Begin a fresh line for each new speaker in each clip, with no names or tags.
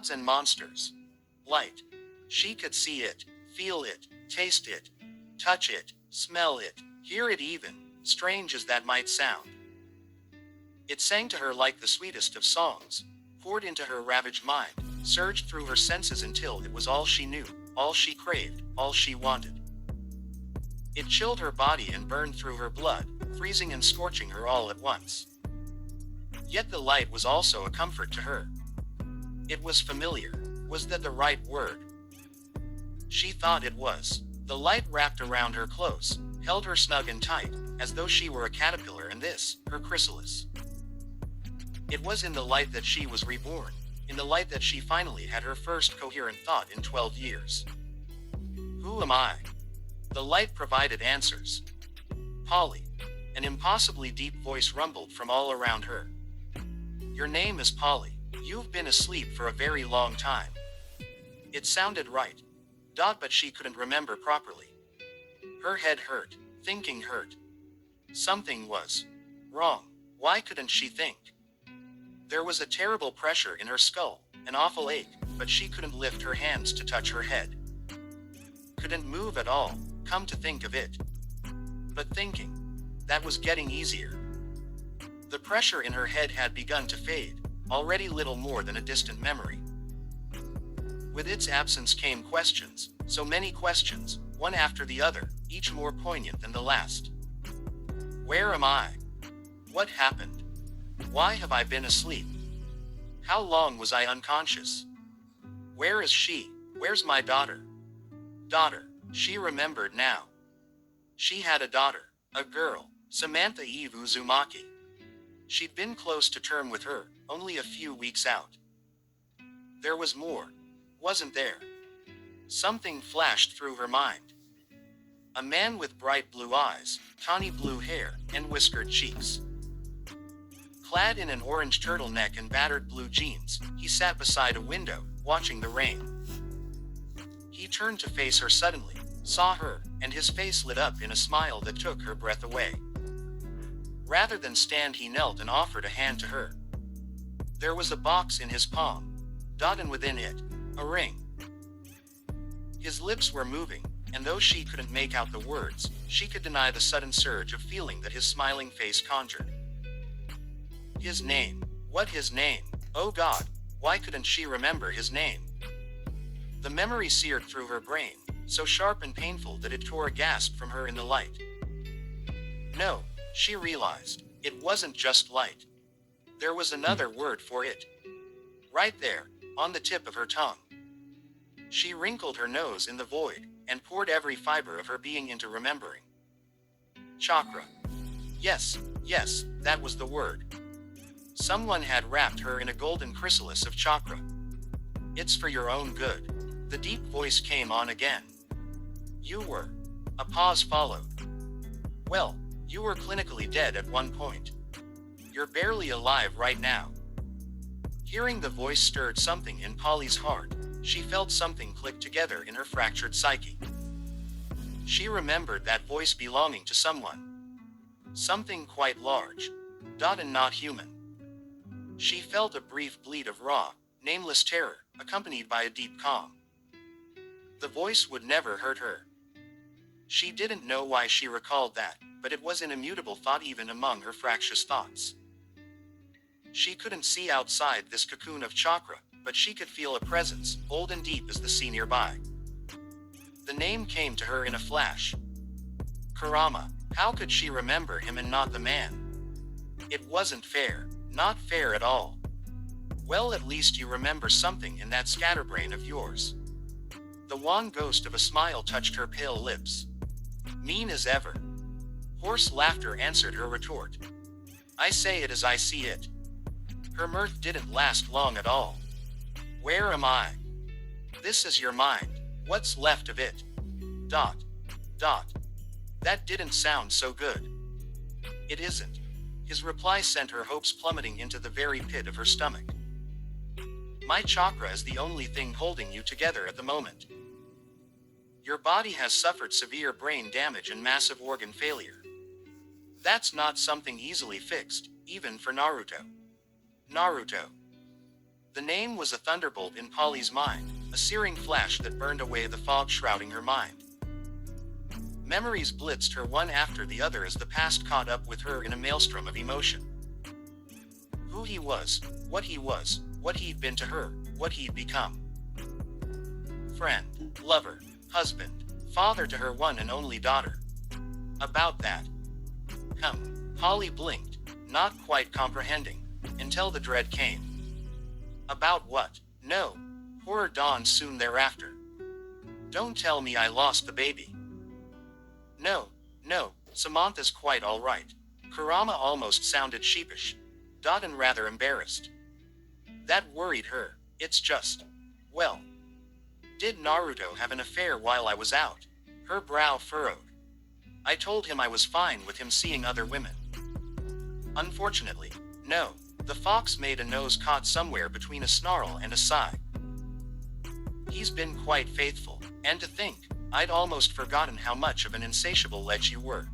Gods and monsters. Light. She could see it, feel it, taste it, touch it, smell it, hear it even, strange as that might sound. It sang to her like the sweetest of songs, poured into her ravaged mind, surged through her senses until it was all she knew, all she craved, all she wanted. It chilled her body and burned through her blood, freezing and scorching her all at once. Yet the light was also a comfort to her. It was familiar. Was that the right word? She thought it was. The light wrapped around her close, held her snug and tight, as though she were a caterpillar and this, her chrysalis. It was in the light that she was reborn, in the light that she finally had her first coherent thought in 12 years. Who am I? The light provided answers. Polly. An impossibly deep voice rumbled from all around her. Your name is Polly. You've been asleep for a very long time. It sounded right. But she couldn't remember properly. Her head hurt. Thinking hurt. Something was wrong. Why couldn't she think? There was a terrible pressure in her skull, an awful ache, but she couldn't lift her hands to touch her head. Couldn't move at all, come to think of it. But thinking, that was getting easier. The pressure in her head had begun to fade, already little more than a distant memory. With its absence came questions, so many questions, one after the other, each more poignant than the last. Where am I? What happened? Why have I been asleep? How long was I unconscious? Where is she? Where's my daughter? Daughter, she remembered now. She had a daughter, a girl, Samantha Eve Uzumaki. She'd been close to term with her, only a few weeks out. There was more, wasn't there? Something flashed through her mind. A man with bright blue eyes, tawny blue hair, and whiskered cheeks. Clad in an orange turtleneck and battered blue jeans, he sat beside a window, watching the rain. He turned to face her suddenly, saw her, and his face lit up in a smile that took her breath away. Rather than stand, he knelt and offered a hand to her. There was a box in his palm, and within it, a ring. His lips were moving, and though she couldn't make out the words, she could deny the sudden surge of feeling that his smiling face conjured. His name. What his name? Oh God, why couldn't she remember his name? The memory seared through her brain, so sharp and painful that it tore a gasp from her in the light. No, she realized, it wasn't just light. There was another word for it. Right there, on the tip of her tongue. She wrinkled her nose in the void, and poured every fiber of her being into remembering. Chakra. Yes, that was the word. Someone had wrapped her in a golden chrysalis of chakra. It's for your own good. The deep voice came on again. You were. A pause followed. Well, you were clinically dead at one point. You're barely alive right now. Hearing the voice stirred something in Polly's heart. She felt something click together in her fractured psyche. She remembered that voice belonging to someone. Something quite large. And not human. She felt a brief bleed of raw, nameless terror, accompanied by a deep calm. The voice would never hurt her. She didn't know why she recalled that, but it was an immutable thought even among her fractious thoughts. She couldn't see outside this cocoon of chakra, but she could feel a presence, old and deep as the sea nearby. The name came to her in a flash. Kurama. How could she remember him and not the man? It wasn't fair. Not fair at all. Well, at least you remember something in that scatterbrain of yours. The wan ghost of a smile touched her pale lips. Mean as ever. Hoarse laughter answered her retort. I say it as I see it. Her mirth didn't last long at all. Where am I? This is your mind. What's left of it? That didn't sound so good. It isn't. His reply sent her hopes plummeting into the very pit of her stomach. My chakra is the only thing holding you together at the moment. Your body has suffered severe brain damage and massive organ failure. That's not something easily fixed, even for Naruto. The name was a thunderbolt in Polly's mind, a searing flash that burned away the fog shrouding her mind. Memories blitzed her one after the other as the past caught up with her in a maelstrom of emotion. Who he was, what he'd been to her, what he'd become. Friend, lover, husband, father to her one and only daughter. About that. Polly blinked, not quite comprehending, until the dread came. About what? No. Horror dawned soon thereafter. Don't tell me I lost the baby. No, Samantha's quite all right. Kurama almost sounded sheepish. And rather embarrassed. That worried her. It's just, well, did Naruto have an affair while I was out? Her brow furrowed. I told him I was fine with him seeing other women. Unfortunately, no. The fox made a nose caught somewhere between a snarl and a sigh. He's been quite faithful, and to think, I'd almost forgotten how much of an insatiable lech you were.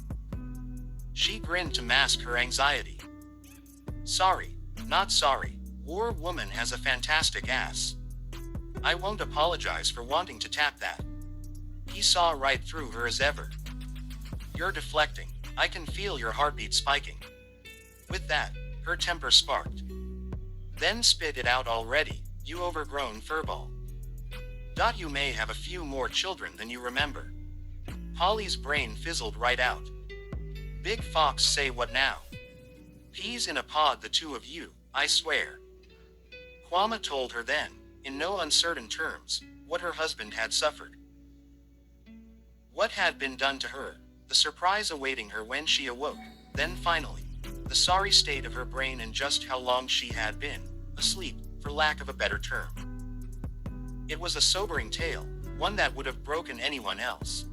She grinned to mask her anxiety. Sorry, not sorry. War woman has a fantastic ass. I won't apologize for wanting to tap that. He saw right through her as ever. You're deflecting. I can feel your heartbeat spiking. With that, her temper sparked. Then spit it out already, you overgrown furball. You may have a few more children than you remember. Polly's brain fizzled right out. Big Fox say what now? Peas in a pod the two of you, I swear. Kwama told her then, in no uncertain terms, what her husband had suffered. What had been done to her, the surprise awaiting her when she awoke, then finally, the sorry state of her brain and just how long she had been, asleep, for lack of a better term. It was a sobering tale, one that would have broken anyone else.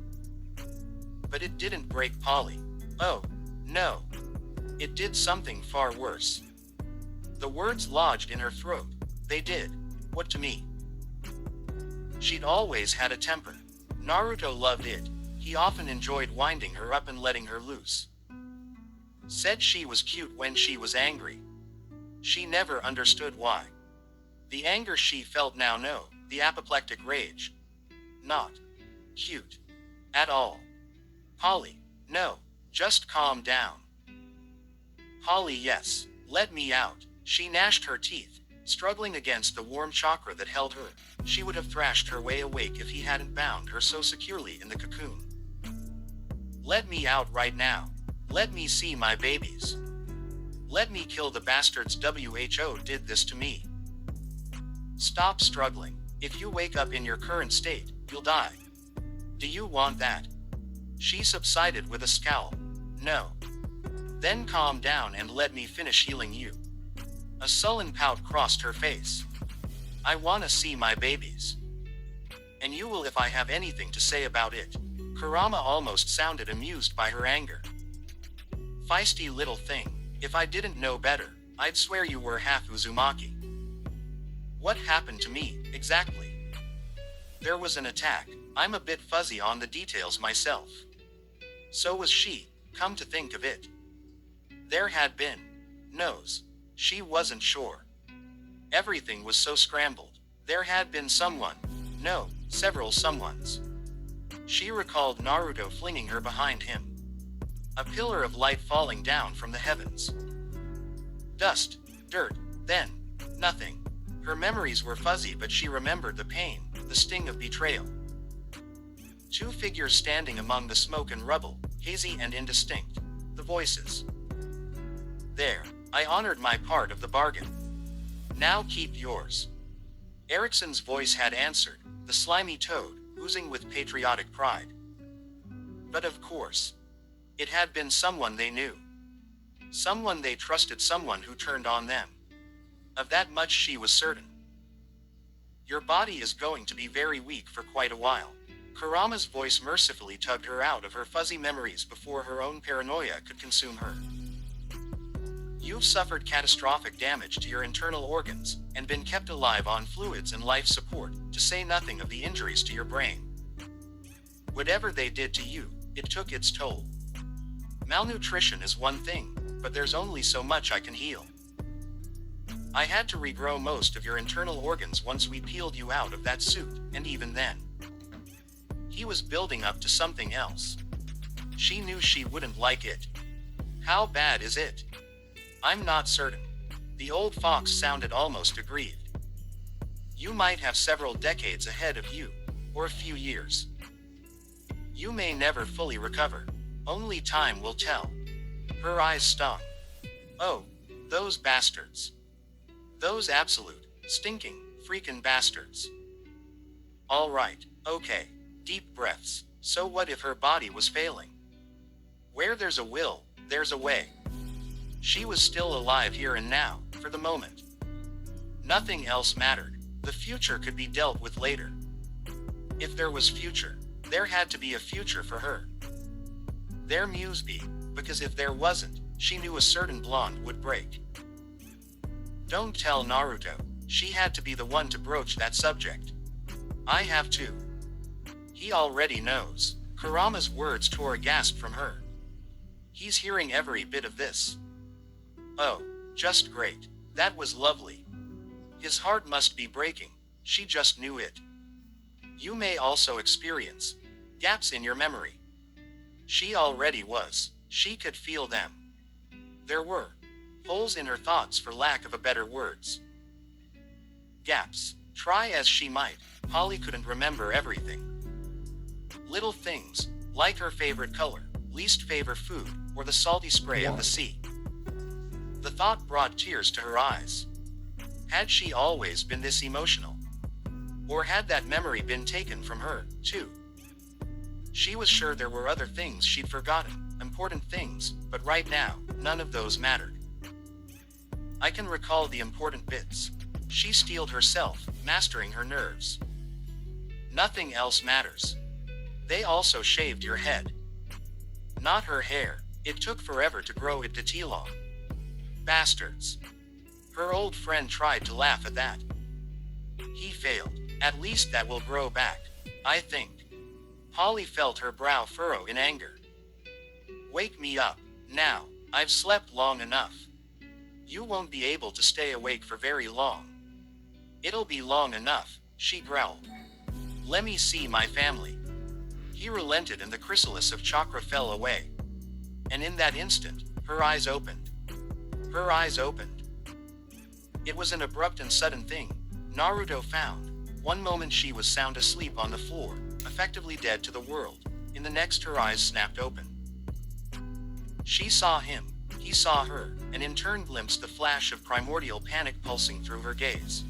But it didn't break Polly. Oh, no. It did something far worse. The words lodged in her throat. They did. What to me? She'd always had a temper. Naruto loved it. He often enjoyed winding her up and letting her loose. Said she was cute when she was angry. She never understood why. The anger she felt now, no, the apoplectic rage. Not cute. At all. Polly, no, just calm down. Polly, yes, let me out. She gnashed her teeth, struggling against the warm chakra that held her. She would have thrashed her way awake if he hadn't bound her so securely in the cocoon. Let me out right now. Let me see my babies. Let me kill the bastards. WHO did this to me. Stop struggling. If you wake up in your current state, you'll die. Do you want that? She subsided with a scowl. No. Then calm down and let me finish healing you. A sullen pout crossed her face. I wanna see my babies. And you will if I have anything to say about it. Kurama almost sounded amused by her anger. Feisty little thing, if I didn't know better, I'd swear you were half Uzumaki. What happened to me, exactly? There was an attack. I'm a bit fuzzy on the details myself. So was she, come to think of it. There had been no's. She wasn't sure. Everything was so scrambled. There had been someone. No, several someones. She recalled Naruto flinging her behind him. A pillar of light falling down from the heavens. Dust, dirt, then, nothing. Her memories were fuzzy, but she remembered the pain, the sting of betrayal. Two figures standing among the smoke and rubble, hazy and indistinct. The voices. There, I honored my part of the bargain. Now keep yours. Erickson's voice had answered, the slimy toad, oozing with patriotic pride. But of course, it had been someone they knew. Someone they trusted, someone who turned on them. Of that much she was certain. Your body is going to be very weak for quite a while. Kurama's voice mercifully tugged her out of her fuzzy memories before her own paranoia could consume her. You've suffered catastrophic damage to your internal organs, and been kept alive on fluids and life support, to say nothing of the injuries to your brain. Whatever they did to you, it took its toll. Malnutrition is one thing, but there's only so much I can heal. I had to regrow most of your internal organs once we peeled you out of that suit, and even then. He was building up to something else. She knew she wouldn't like it. How bad is it? I'm not certain. The old fox sounded almost aggrieved. You might have several decades ahead of you, or a few years. You may never fully recover. Only time will tell. Her eyes stung. Oh, those bastards. Those absolute, stinking, freaking bastards. All right, okay. Deep breaths. So what if her body was failing? Where there's a will, there's a way. She was still alive here and now, for the moment. Nothing else mattered. The future could be dealt with later. If there was future, there had to be a future for her. There must be, because if there wasn't, she knew a certain blonde would break. Don't tell Naruto. She had to be the one to broach that subject. I have to. He already knows. Kurama's words tore a gasp from her. He's hearing every bit of this. Oh, just great. That was lovely. His heart must be breaking. She just knew it. You may also experience gaps in your memory. She already was. She could feel them. There were holes in her thoughts, for lack of a better words. Gaps. Try as she might, Polly couldn't remember everything. Little things, like her favorite color, least favorite food, or the salty spray of the sea. The thought brought tears to her eyes. Had she always been this emotional? Or had that memory been taken from her, too? She was sure there were other things she'd forgotten, important things, but right now, none of those mattered. I can recall the important bits. She steeled herself, mastering her nerves. Nothing else matters. They also shaved your head. Not her hair. It took forever to grow it to T-long. Bastards. Her old friend tried to laugh at that. He failed. At least that will grow back, I think. Polly felt her brow furrow in anger. Wake me up, now. I've slept long enough. You won't be able to stay awake for very long. It'll be long enough, she growled. Let me see my family. He relented and the chrysalis of chakra fell away. And in that instant, her eyes opened. Her eyes opened. It was an abrupt and sudden thing. Naruto found. One moment she was sound asleep on the floor, effectively dead to the world. In the next her eyes snapped open. She saw him, he saw her, and in turn glimpsed the flash of primordial panic pulsing through her gaze.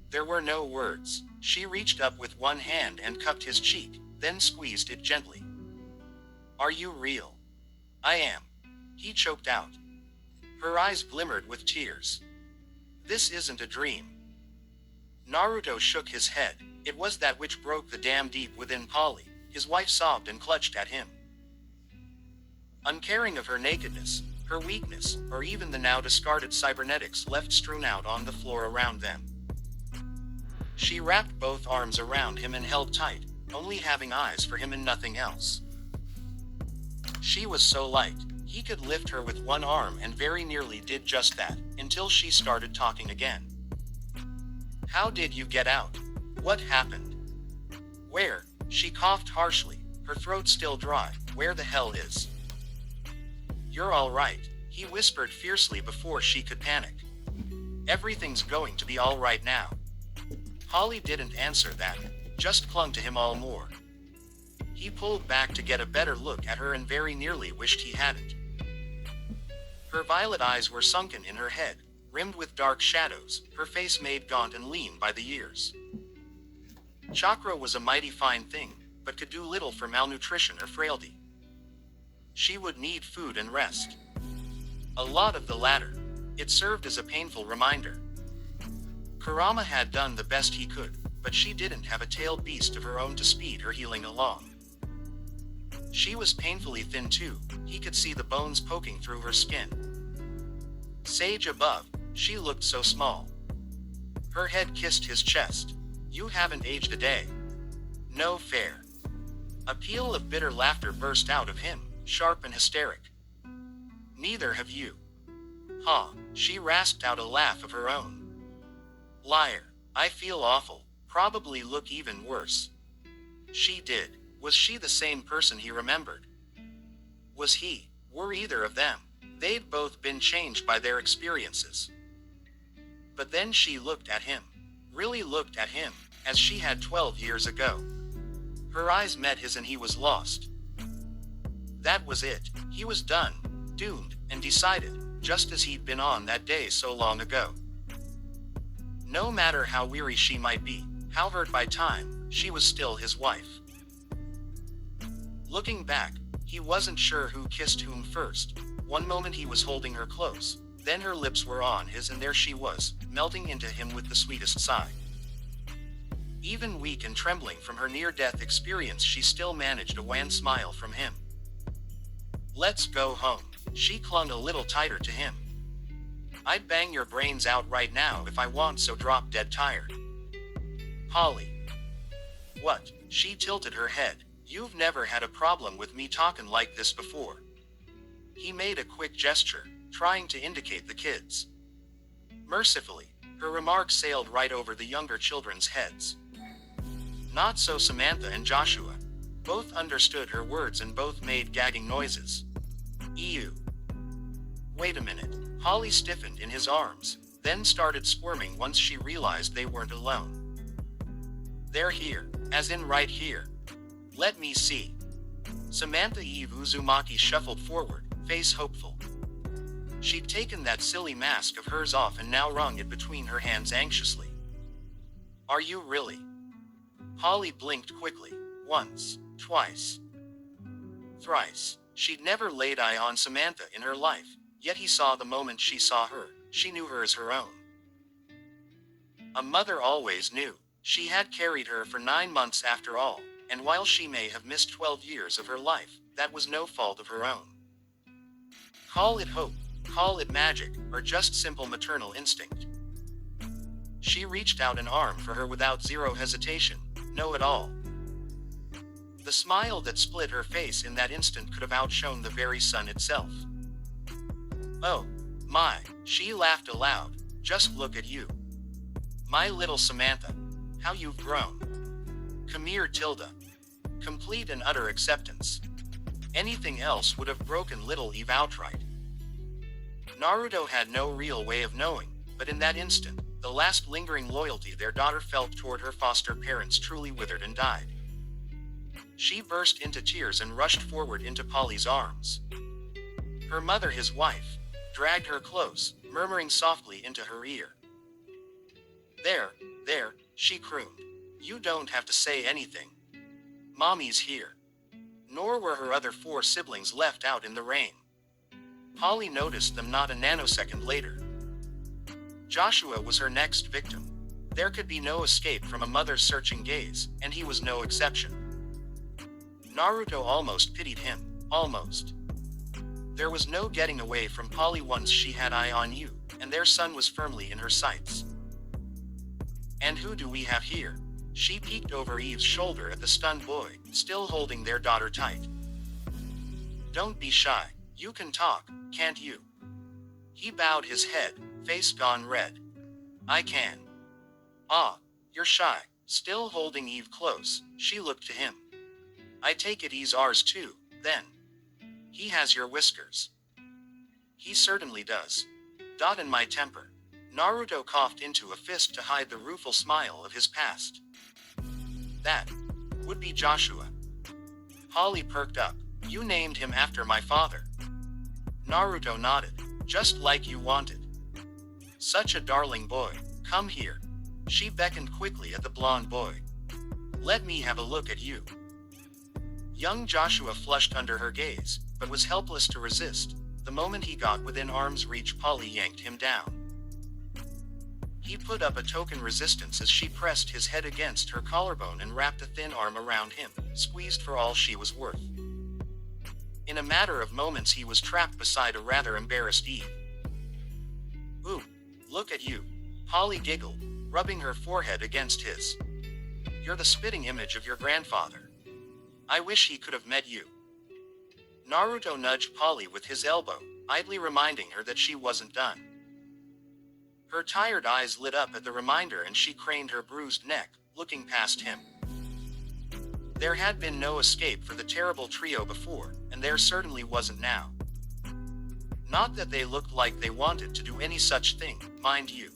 There were no words. She reached up with one hand and cupped his cheek, then squeezed it gently. Are you real? I am. He choked out. Her eyes glimmered with tears. This isn't a dream. Naruto shook his head. It was that which broke the dam deep within Polly. His wife sobbed and clutched at him. Uncaring of her nakedness, her weakness, or even the now discarded cybernetics left strewn out on the floor around them. She wrapped both arms around him and held tight, only having eyes for him and nothing else. She was so light, he could lift her with one arm and very nearly did just that, until she started talking again. How did you get out? What happened? Where? She coughed harshly, her throat still dry. Where the hell is? You're all right, he whispered fiercely before she could panic. Everything's going to be all right now. Polly didn't answer that, just clung to him all more. He pulled back to get a better look at her and very nearly wished he hadn't. Her violet eyes were sunken in her head, rimmed with dark shadows, her face made gaunt and lean by the years. Chakra was a mighty fine thing, but could do little for malnutrition or frailty. She would need food and rest. A lot of the latter. It served as a painful reminder. Kurama had done the best he could, but she didn't have a tailed beast of her own to speed her healing along. She was painfully thin too, he could see the bones poking through her skin. Sage above, she looked so small. Her head kissed his chest. You haven't aged a day. No fair. A peal of bitter laughter burst out of him, sharp and hysteric. Neither have you. Ha, she rasped out a laugh of her own. Liar. I feel awful. Probably look even worse. She did. Was she the same person he remembered? Were either of them? They'd both been changed by their experiences. But then she looked at him. Really looked at him, as she had 12 years ago. Her eyes met his and he was lost. That was it. He was done, doomed, and decided, just as he'd been on that day so long ago. No matter how weary she might be, how hurt by time, she was still his wife. Looking back, he wasn't sure who kissed whom first. One moment he was holding her close, then her lips were on his and there she was, melting into him with the sweetest sigh. Even weak and trembling from her near-death experience, she still managed a wan smile from him. Let's go home. She clung a little tighter to him. I'd bang your brains out right now if I want, so drop dead tired. Polly. What? She tilted her head. You've never had a problem with me talking like this before. He made a quick gesture, trying to indicate the kids. Mercifully, her remark sailed right over the younger children's heads. Not so Samantha and Joshua. Both understood her words and both made gagging noises. Ew. Wait a minute. Polly stiffened in his arms, then started squirming once she realized they weren't alone. They're here, as in right here. Let me see. Samantha Eve Uzumaki shuffled forward, face hopeful. She'd taken that silly mask of hers off and now wrung it between her hands anxiously. Are you really? Polly blinked quickly, once, twice, thrice. She'd never laid eye on Samantha in her life, yet he saw the moment she saw her, she knew her as her own. A mother always knew. She had carried her for 9 months after all, and while she may have missed 12 years of her life, that was no fault of her own. Call it hope, call it magic, or just simple maternal instinct. She reached out an arm for her without zero hesitation, no at all. The smile that split her face in that instant could have outshone the very sun itself. Oh, my, she laughed aloud, just look at you. My little Samantha, how you've grown. Come here, Tilda. Complete and utter acceptance. Anything else would have broken little Eve outright. Naruto had no real way of knowing, but in that instant, the last lingering loyalty their daughter felt toward her foster parents truly withered and died. She burst into tears and rushed forward into Polly's arms. Her mother, his wife, dragged her close, murmuring softly into her ear. There, she crooned. You don't have to say anything. Mommy's here. Nor were her other 4 siblings left out in the rain. Polly noticed them not a nanosecond later. Joshua was her next victim. There could be no escape from a mother's searching gaze, and he was no exception. Naruto almost pitied him, almost. There was no getting away from Polly once she had eye on you, and their son was firmly in her sights. And who do we have here? She peeked over Eve's shoulder at the stunned boy, still holding their daughter tight. Don't be shy, you can talk, can't you? He bowed his head, face gone red. I can. Ah, you're shy. Still holding Eve close, she looked to him. I take it he's ours too, then. He has your whiskers. He certainly does. Dot in my temper. Naruto coughed into a fist to hide the rueful smile of his past. That would be Joshua. Polly perked up. You named him after my father. Naruto nodded. Just like you wanted. Such a darling boy. Come here. She beckoned quickly at the blonde boy. Let me have a look at you. Young Joshua flushed under her gaze, but was helpless to resist. The moment he got within arm's reach, Polly yanked him down. He put up a token resistance as she pressed his head against her collarbone and wrapped a thin arm around him, squeezed for all she was worth. In a matter of moments he was trapped beside a rather embarrassed Eve. Ooh, look at you. Polly giggled, rubbing her forehead against his. You're the spitting image of your grandfather. I wish he could have met you. Naruto nudged Polly with his elbow, idly reminding her that she wasn't done. Her tired eyes lit up at the reminder and she craned her bruised neck, looking past him. There had been no escape for the terrible trio before, and there certainly wasn't now. Not that they looked like they wanted to do any such thing, mind you.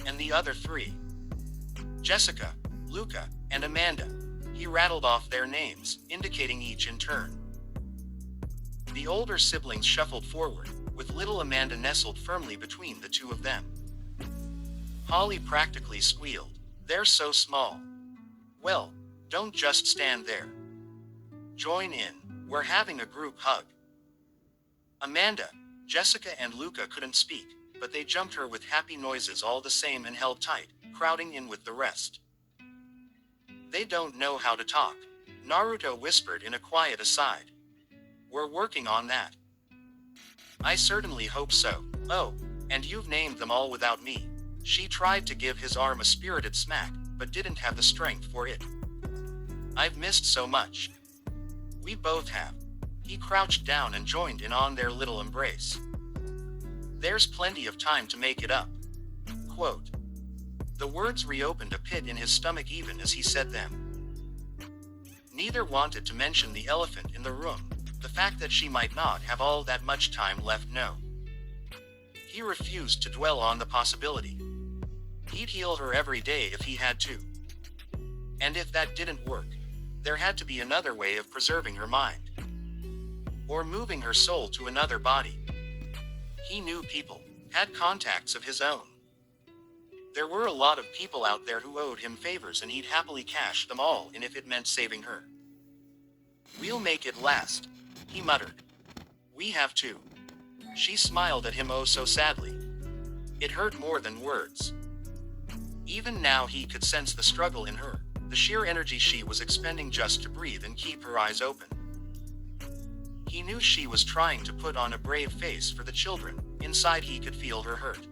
And the other three? Jessica, Luca, and Amanda. He rattled off their names, indicating each in turn. The older siblings shuffled forward, with little Amanda nestled firmly between the two of them. Holly practically squealed, "They're so small." "Well, don't just stand there. Join in, we're having a group hug." Amanda, Jessica and Luca couldn't speak, but they jumped her with happy noises all the same and held tight, crowding in with the rest. "They don't know how to talk," Naruto whispered in a quiet aside. "We're working on that." "I certainly hope so. Oh, and you've named them all without me." She tried to give his arm a spirited smack, but didn't have the strength for it. "I've missed so much." "We both have." He crouched down and joined in on their little embrace. "There's plenty of time to make it up." Quote. The words reopened a pit in his stomach even as he said them. Neither wanted to mention the elephant in the room, the fact that she might not have all that much time left. No. He refused to dwell on the possibility. He'd heal her every day if he had to. And if that didn't work, there had to be another way of preserving her mind. Or moving her soul to another body. He knew people, had contacts of his own. There were a lot of people out there who owed him favors and he'd happily cash them all in if it meant saving her. "We'll make it last," he muttered. "We have to." She smiled at him oh so sadly. It hurt more than words. Even now he could sense the struggle in her, the sheer energy she was expending just to breathe and keep her eyes open. He knew she was trying to put on a brave face for the children. Inside he could feel her hurt.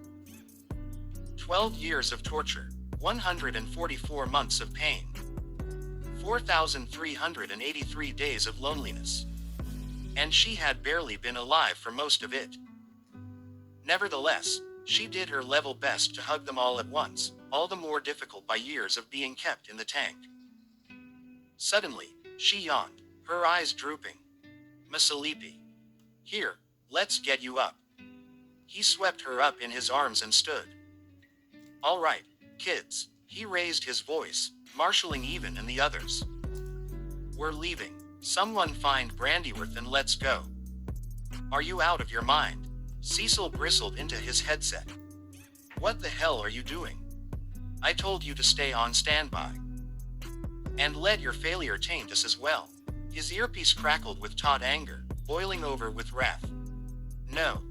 12 years of torture, 144 months of pain, 4,383 days of loneliness. And she had barely been alive for most of it. Nevertheless, she did her level best to hug them all at once, all the more difficult by years of being kept in the tank. Suddenly, she yawned, her eyes drooping. "Masalipi. Here, let's get you up." He swept her up in his arms and stood. "All right, kids," he raised his voice, marshalling Even and the others. "We're leaving. Someone find Brandyworth and let's go." "Are you out of your mind?" Cecil bristled into his headset. "What the hell are you doing? I told you to stay on standby. And let your failure taint us as well." His earpiece crackled with taut anger, boiling over with wrath. "No.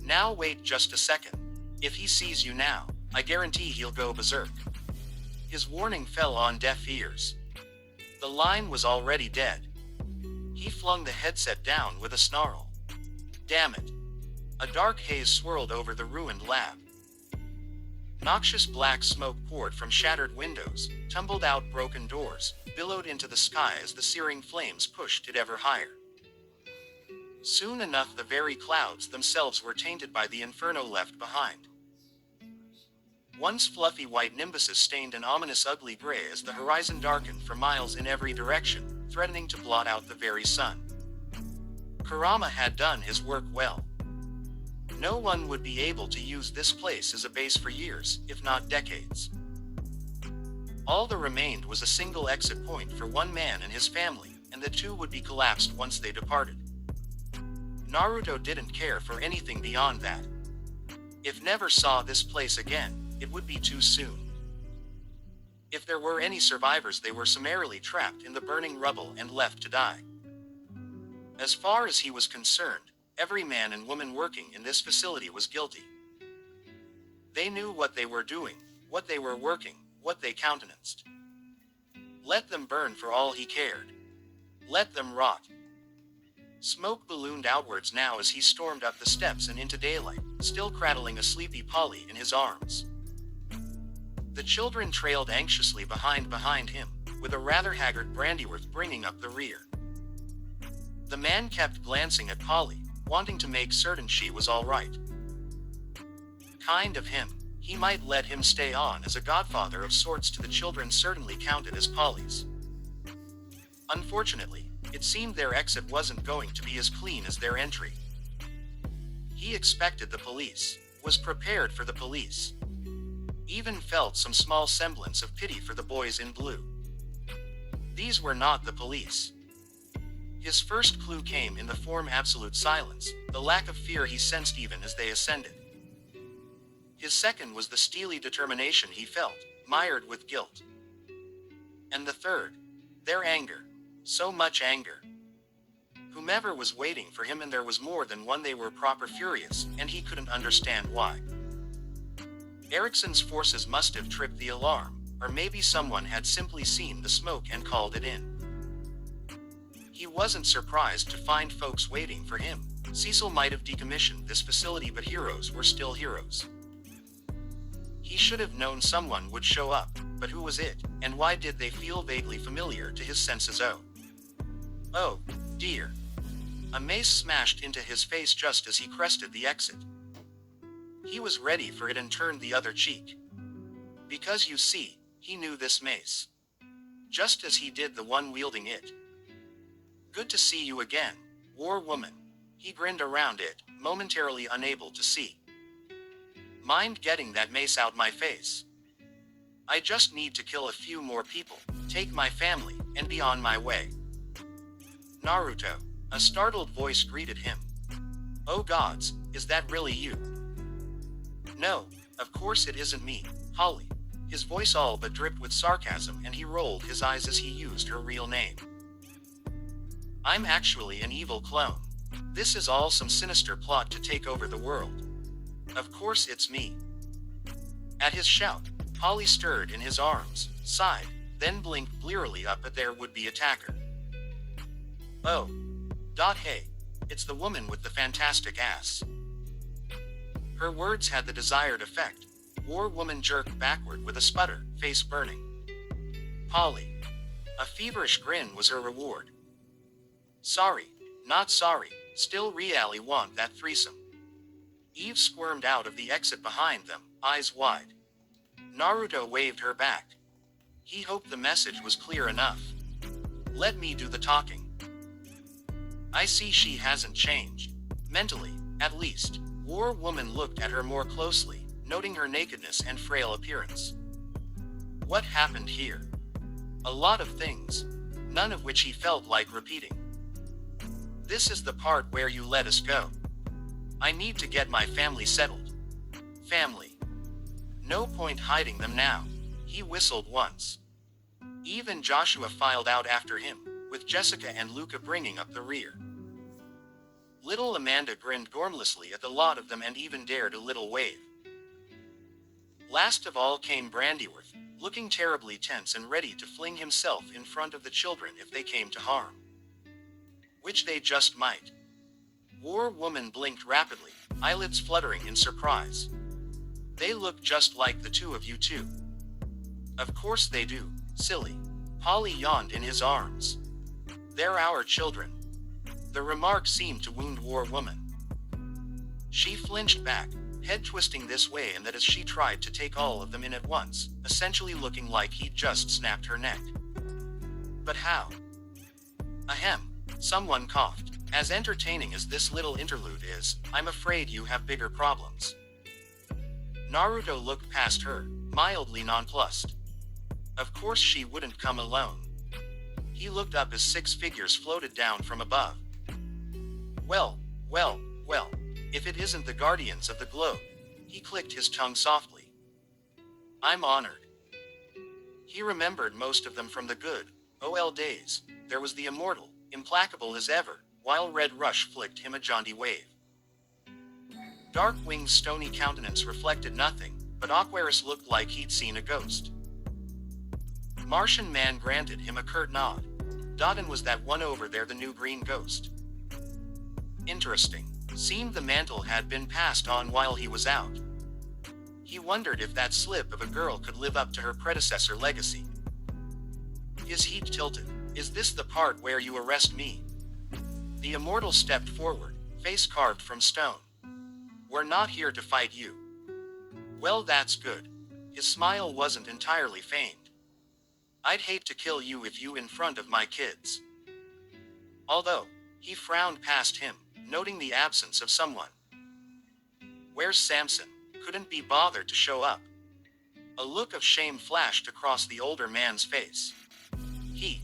Now wait just a second. If he sees you now, I guarantee he'll go berserk." His warning fell on deaf ears. The line was already dead. He flung the headset down with a snarl. Damn it. A dark haze swirled over the ruined lab. Noxious black smoke poured from shattered windows, tumbled out broken doors, billowed into the sky as the searing flames pushed it ever higher. Soon enough the very clouds themselves were tainted by the inferno left behind. Once fluffy white nimbuses stained an ominous ugly gray as the horizon darkened for miles in every direction, threatening to blot out the very sun. Kurama had done his work well. No one would be able to use this place as a base for years, if not decades. All that remained was a single exit point for one man and his family, and the two would be collapsed once they departed. Naruto didn't care for anything beyond that. If never saw this place again, it would be too soon. If there were any survivors, they were summarily trapped in the burning rubble and left to die. As far as he was concerned, every man and woman working in this facility was guilty. They knew what they were doing, what they were working, what they countenanced. Let them burn for all he cared. Let them rot. Smoke ballooned outwards now as he stormed up the steps and into daylight, still cradling a sleepy Polly in his arms. The children trailed anxiously behind him, with a rather haggard Brandyworth bringing up the rear. The man kept glancing at Polly, wanting to make certain she was alright. Kind of him. He might let him stay on as a godfather of sorts to the children certainly counted as Polly's. Unfortunately, it seemed their exit wasn't going to be as clean as their entry. He expected the police, was prepared for the police. Even felt some small semblance of pity for the boys in blue. These were not the police. His first clue came in the form absolute silence, the lack of fear he sensed even as they ascended. His second was the steely determination he felt, mired with guilt. And the third, their anger. So much anger. Whomever was waiting for him, and there was more than one, they were proper furious, and he couldn't understand why. Ericsson's forces must have tripped the alarm, or maybe someone had simply seen the smoke and called it in. He wasn't surprised to find folks waiting for him. Cecil might have decommissioned this facility, but heroes were still heroes. He should have known someone would show up, but who was it, and why did they feel vaguely familiar to his senses? Oh, dear. A mace smashed into his face just as he crested the exit. He was ready for it and turned the other cheek. Because you see, he knew this mace. Just as he did the one wielding it. Good to see you again, War Woman. He grinned around it, momentarily unable to see. Mind getting that mace out my face? I just need to kill a few more people, take my family, and be on my way. Naruto. A startled voice greeted him. Oh gods, is that really you? No, of course it isn't me, Holly. His voice all but dripped with sarcasm, and he rolled his eyes as he used her real name. I'm actually an evil clone. This is all some sinister plot to take over the world. Of course it's me. At his shout, Holly stirred in his arms, sighed, then blinked blearily up at their would-be attacker. Oh. Hey, it's the woman with the fantastic ass. Her words had the desired effect. War Woman jerked backward with a sputter, face burning. Polly. A feverish grin was her reward. Sorry, not sorry, still really want that threesome. Eve squirmed out of the exit behind them, eyes wide. Naruto waved her back. He hoped the message was clear enough. Let me do the talking. I see she hasn't changed. Mentally, at least. War Woman looked at her more closely, noting her nakedness and frail appearance. What happened here? A lot of things, none of which he felt like repeating. This is the part where you let us go. I need to get my family settled. Family. No point hiding them now. He whistled once. Eve and Joshua filed out after him, with Jessica and Luca bringing up the rear. Little Amanda grinned gormlessly at the lot of them and even dared a little wave. Last of all came Brandyworth, looking terribly tense and ready to fling himself in front of the children if they came to harm. Which they just might. War Woman blinked rapidly, eyelids fluttering in surprise. They look just like the two of you too. Of course they do, silly. Polly yawned in his arms. They're our children. The remark seemed to wound War Woman. She flinched back, head twisting this way and that as she tried to take all of them in at once, essentially looking like he'd just snapped her neck. But how? Ahem, someone coughed. As entertaining as this little interlude is, I'm afraid you have bigger problems. Naruto looked past her, mildly nonplussed. Of course she wouldn't come alone. He looked up as 6 figures floated down from above. Well, if it isn't the Guardians of the Globe. He clicked his tongue softly. I'm honored. He remembered most of them from the good, old days. There was the immortal, implacable as ever, while Red Rush flicked him a jaunty wave. Darkwing's stony countenance reflected nothing, but Aquarius looked like he'd seen a ghost. Martian Man granted him a curt nod. Dodden was that one over there, the new green ghost. Interesting. Seemed the mantle had been passed on while he was out. He wondered if that slip of a girl could live up to her predecessor legacy. His heat tilted. Is this the part where you arrest me? The immortal stepped forward, face carved from stone. We're not here to fight you. Well, that's good. His smile wasn't entirely feigned. I'd hate to kill you if you in front of my kids. Although, he frowned past him, noting the absence of someone. Where's Samson? Couldn't be bothered to show up. A look of shame flashed across the older man's face. He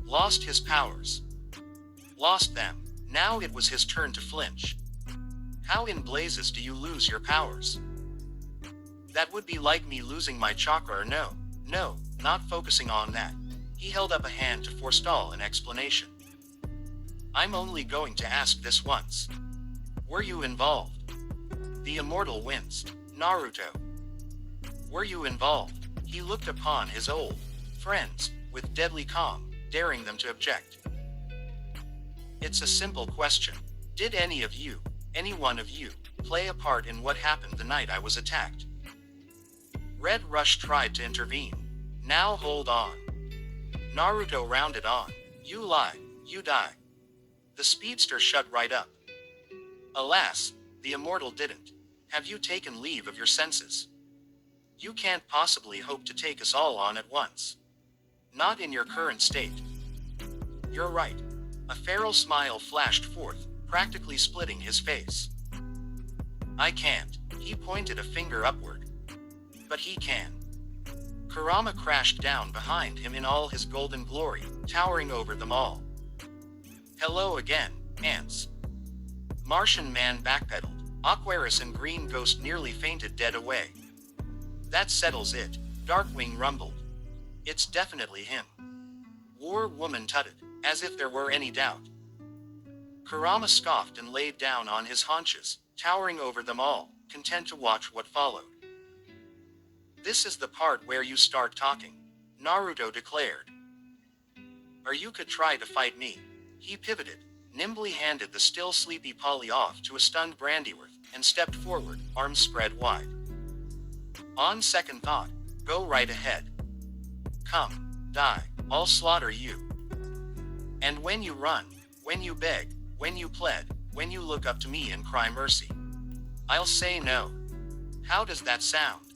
lost his powers. Lost them. Now it was his turn to flinch. How in blazes do you lose your powers? That would be like me losing my chakra or no, not focusing on that. He held up a hand to forestall an explanation. I'm only going to ask this once. Were you involved? The immortal winced. Naruto. Were you involved? He looked upon his old friends with deadly calm, daring them to object. It's a simple question. Did any one of you, play a part in what happened the night I was attacked? Red Rush tried to intervene. Now hold on. Naruto rounded on. You lie, you die. The speedster shut right up. Alas, the immortal didn't. Have you taken leave of your senses? You can't possibly hope to take us all on at once. Not in your current state. You're right. A feral smile flashed forth, practically splitting his face. I can't. He pointed a finger upward. But he can. Kurama crashed down behind him in all his golden glory, towering over them all. Hello again, ants. Martian man backpedaled. Aquarius and Green Ghost nearly fainted dead away. That settles it, Darkwing rumbled. It's definitely him. War Woman tutted, as if there were any doubt. Kurama scoffed and laid down on his haunches, towering over them all, content to watch what followed. This is the part where you start talking, Naruto declared. Or you could try to fight me. He pivoted, nimbly handed the still sleepy Polly off to a stunned Brandyworth, and stepped forward, arms spread wide. On second thought, go right ahead. Come, die, I'll slaughter you. And when you run, when you beg, when you plead, when you look up to me and cry mercy, I'll say no. How does that sound?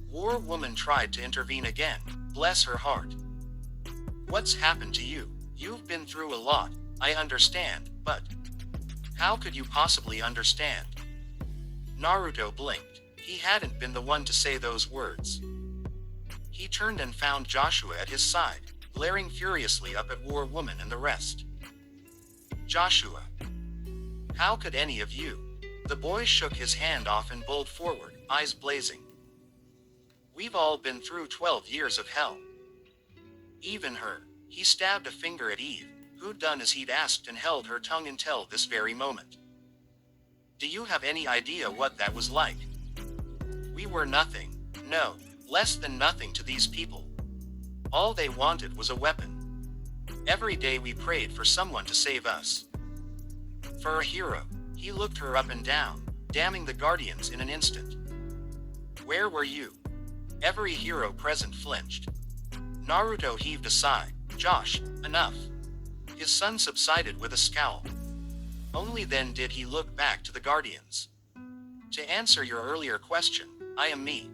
War Woman tried to intervene again, bless her heart. What's happened to you? You've been through a lot, I understand, but how could you possibly understand? Naruto blinked. He hadn't been the one to say those words. He turned and found Joshua at his side, glaring furiously up at War Woman and the rest. Joshua. How could any of you? The boy shook his hand off and bowled forward, eyes blazing. We've all been through 12 years of hell. Even her. He stabbed a finger at Eve, who'd done as he'd asked and held her tongue until this very moment. Do you have any idea what that was like? We were nothing, no, less than nothing to these people. All they wanted was a weapon. Every day we prayed for someone to save us. For a hero. He looked her up and down, damning the Guardians in an instant. Where were you? Every hero present flinched. Naruto heaved a sigh. Josh, enough. His son subsided with a scowl. Only then did he look back to the Guardians. To answer your earlier question, I am me.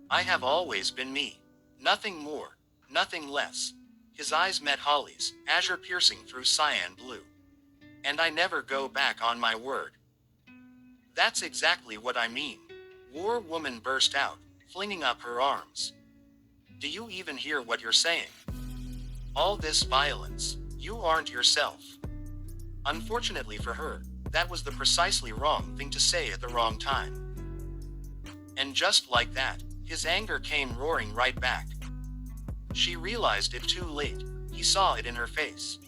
I have always been me. Nothing more, nothing less. His eyes met Holly's, azure piercing through cyan blue. And I never go back on my word. That's exactly what I mean. War Woman burst out, flinging up her arms. Do you even hear what you're saying? All this violence, you aren't yourself. Unfortunately for her, that was the precisely wrong thing to say at the wrong time. And just like that, his anger came roaring right back. She realized it too late. He saw it in her face.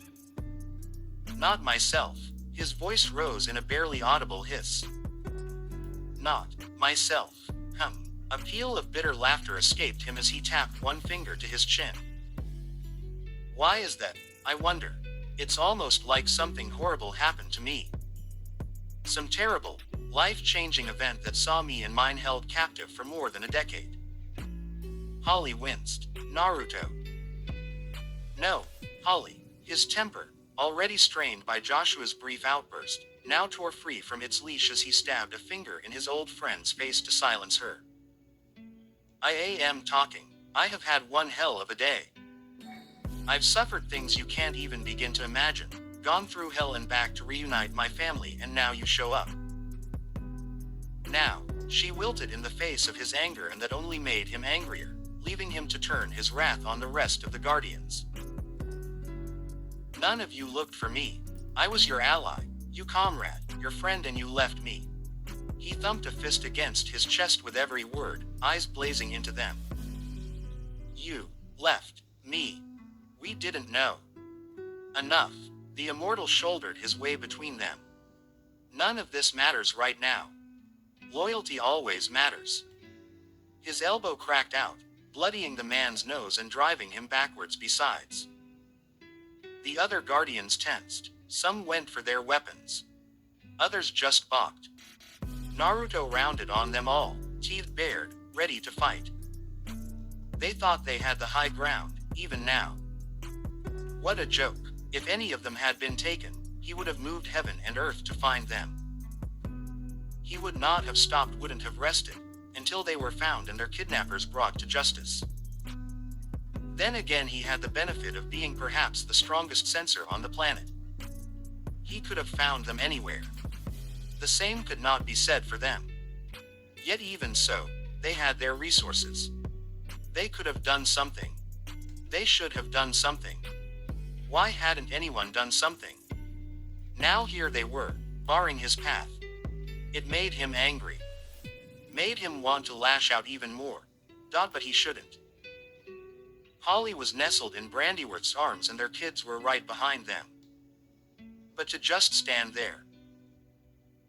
Not myself. His voice rose in a barely audible hiss. Not myself. A peal of bitter laughter escaped him as he tapped one finger to his chin. Why is that, I wonder? It's almost like something horrible happened to me. Some terrible, life-changing event that saw me and mine held captive for more than a decade. Holly winced. Naruto. No, Holly. His temper, already strained by Joshua's brief outburst, now tore free from its leash as he stabbed a finger in his old friend's face to silence her. I am talking. I have had one hell of a day. I've suffered things you can't even begin to imagine, gone through hell and back to reunite my family, and now you show up. Now, she wilted in the face of his anger, and that only made him angrier, leaving him to turn his wrath on the rest of the Guardians. None of you looked for me. I was your ally, you comrade, your friend, and you left me. He thumped a fist against his chest with every word, eyes blazing into them. You left me. We didn't know. Enough. The immortal shouldered his way between them. None of this matters right now. Loyalty always matters. His elbow cracked out, bloodying the man's nose and driving him backwards besides. The other Guardians tensed. Some went for their weapons. Others just balked. Naruto rounded on them all, teeth bared, ready to fight. They thought they had the high ground, even now. What a joke. If any of them had been taken, he would have moved heaven and earth to find them. He would not have stopped, wouldn't have rested, until they were found and their kidnappers brought to justice. Then again, he had the benefit of being perhaps the strongest censor on the planet. He could have found them anywhere. The same could not be said for them. Yet even so, they had their resources. They could have done something. They should have done something. Why hadn't anyone done something? Now here they were, barring his path. It made him angry. Made him want to lash out even more. But he shouldn't. Holly was nestled in Brandyworth's arms and their kids were right behind them. But to just stand there.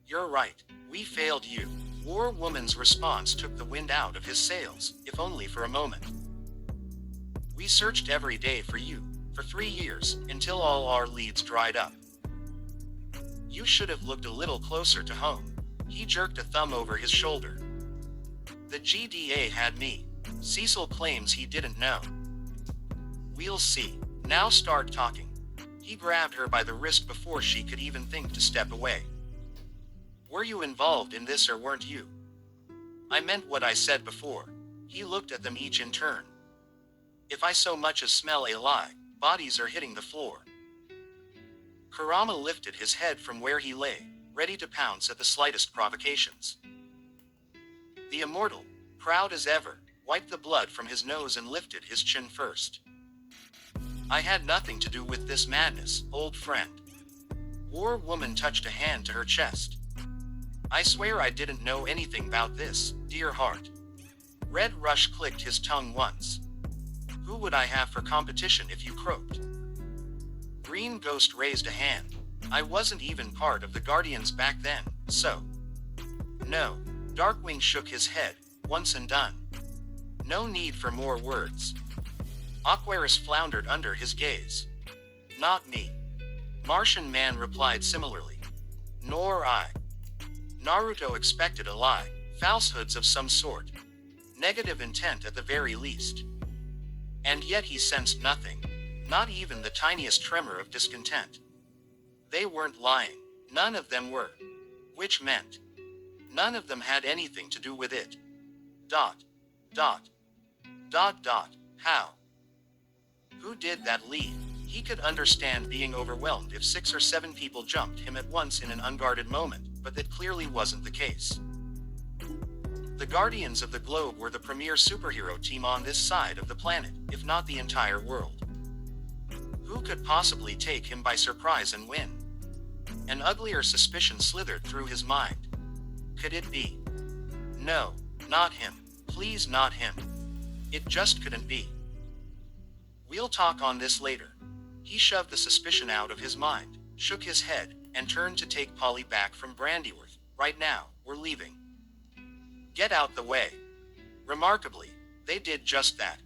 You're right, we failed you. War Woman's response took the wind out of his sails, if only for a moment. We searched every day for you, for 3 years, until all our leads dried up. You should have looked a little closer to home. He jerked a thumb over his shoulder. The GDA had me. Cecil claims he didn't know. We'll see. Now start talking. He grabbed her by the wrist before she could even think to step away. Were you involved in this or weren't you? I meant what I said before. He looked at them each in turn. If I so much as smell a lie, bodies are hitting the floor. Kurama lifted his head from where he lay, ready to pounce at the slightest provocations. The immortal, proud as ever, wiped the blood from his nose and lifted his chin first. I had nothing to do with this madness, old friend. War Woman touched a hand to her chest. I swear I didn't know anything about this, dear heart. Red Rush clicked his tongue once. Who would I have for competition if you croaked? Green Ghost raised a hand. I wasn't even part of the Guardians back then, so. No. Darkwing shook his head, once and done. No need for more words. Aquarius floundered under his gaze. Not me. Martian Man replied similarly. Nor I. Naruto expected a lie, falsehoods of some sort. Negative intent at the very least. And yet he sensed nothing, not even the tiniest tremor of discontent. They weren't lying, none of them were. Which meant, none of them had anything to do with it. How? Who did that lead? He could understand being overwhelmed if 6 or 7 people jumped him at once in an unguarded moment, but that clearly wasn't the case. The Guardians of the Globe were the premier superhero team on this side of the planet, if not the entire world. Who could possibly take him by surprise and win? An uglier suspicion slithered through his mind. Could it be? No, not him. Please, not him. It just couldn't be. We'll talk on this later. He shoved the suspicion out of his mind, shook his head, and turned to take Polly back from Brandyworth. Right now, we're leaving. Get out the way. Remarkably, they did just that.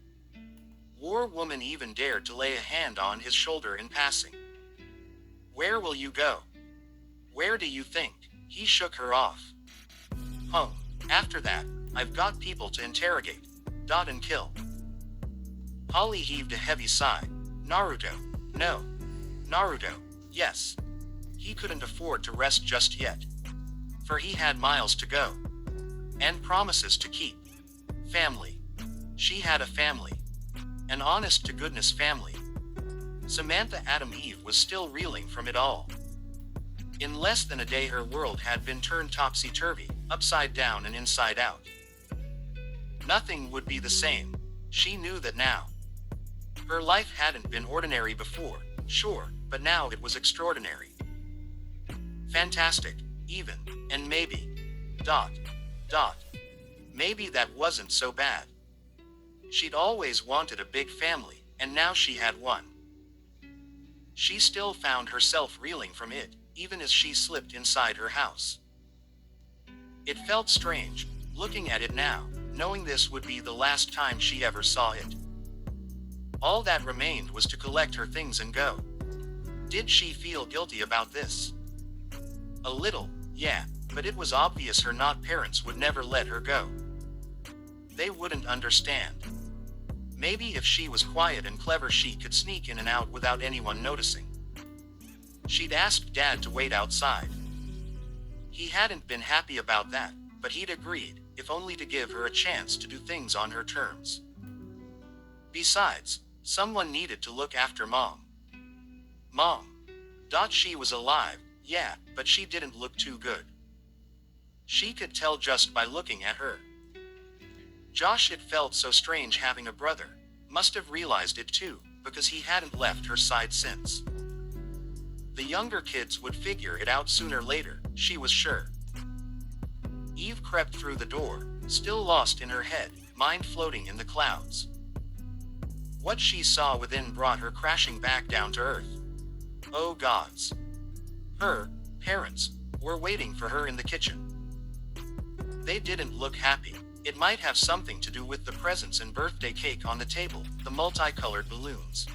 War Woman even dared to lay a hand on his shoulder in passing. Where will you go? Where do you think? He shook her off. Home. After that, I've got people to interrogate. And kill. Holly heaved a heavy sigh. Naruto. No. Naruto. Yes, he couldn't afford to rest just yet. For he had miles to go. And promises to keep. Family. She had a family. An honest-to-goodness family. Samantha Adam Eve was still reeling from it all. In less than a day her world had been turned topsy-turvy, upside down and inside out. Nothing would be the same. She knew that now. Her life hadn't been ordinary before, sure, but now it was extraordinary. Fantastic, even, and maybe. Maybe that wasn't so bad. She'd always wanted a big family, and now she had one. She still found herself reeling from it, even as she slipped inside her house. It felt strange, looking at it now, knowing this would be the last time she ever saw it. All that remained was to collect her things and go. Did she feel guilty about this? A little, yeah, but it was obvious her not parents would never let her go. They wouldn't understand. Maybe if she was quiet and clever she could sneak in and out without anyone noticing. She'd asked Dad to wait outside. He hadn't been happy about that, but he'd agreed, if only to give her a chance to do things on her terms. Besides, someone needed to look after Mom. She was alive, yeah, but she didn't look too good. She could tell just by looking at her. Josh, it felt so strange having a brother, must have realized it too, because he hadn't left her side since. The younger kids would figure it out sooner or later, she was sure. Eve crept through the door, still lost in her head, mind floating in the clouds. What she saw within brought her crashing back down to earth. Oh gods. Her parents were waiting for her in the kitchen. They didn't look happy. It might have something to do with the presents and birthday cake on the table, the multicolored balloons.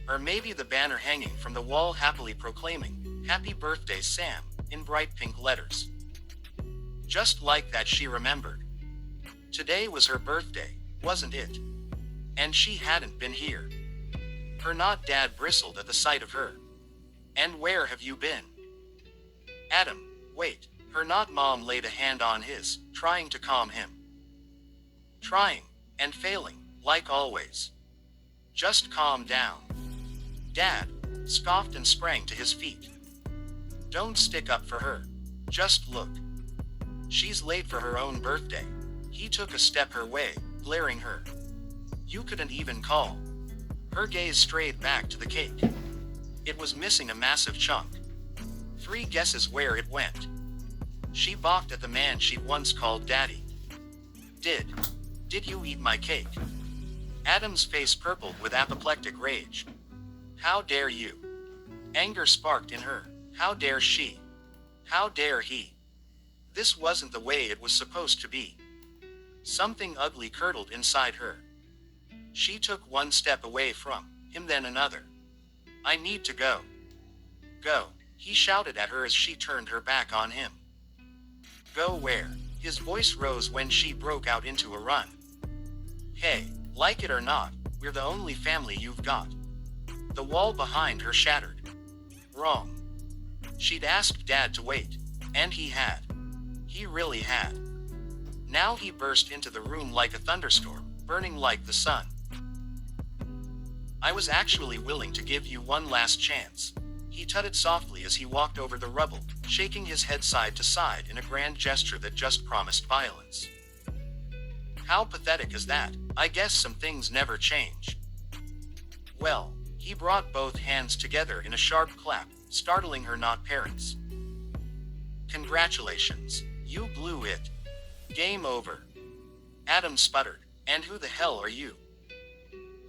Or maybe the banner hanging from the wall happily proclaiming, "Happy Birthday, Sam," in bright pink letters. Just like that she remembered. Today was her birthday, wasn't it? And she hadn't been here. Her not dad bristled at the sight of her. "And where have you been?" "Adam, wait." Her not mom laid a hand on his, trying to calm him. Trying, and failing, like always. "Just calm down." Dad scoffed and sprang to his feet. "Don't stick up for her. Just look. She's late for her own birthday." He took a step her way, glaring her. "You couldn't even call." Her gaze strayed back to the cake. It was missing a massive chunk. 3 guesses where it went. She balked at the man she'd once called Daddy. Did you eat my cake?" Adam's face purpled with apoplectic rage. "How dare you?" Anger sparked in her. How dare she? How dare he? This wasn't the way it was supposed to be. Something ugly curdled inside her. She took one step away from him, then another. "I need to go." "Go," he shouted at her as she turned her back on him. "Go where?" His voice rose when she broke out into a run. "Hey, like it or not, we're the only family you've got." The wall behind her shattered. Wrong. She'd asked Dad to wait, and he had. He really had. Now he burst into the room like a thunderstorm, burning like the sun. "I was actually willing to give you one last chance." He tutted softly as he walked over the rubble, shaking his head side to side in a grand gesture that just promised violence. How pathetic is that? I guess some things never change. Well, he brought both hands together in a sharp clap, startling her not parents. "Congratulations, you blew it. Game over." Adam sputtered, "And who the hell are you?"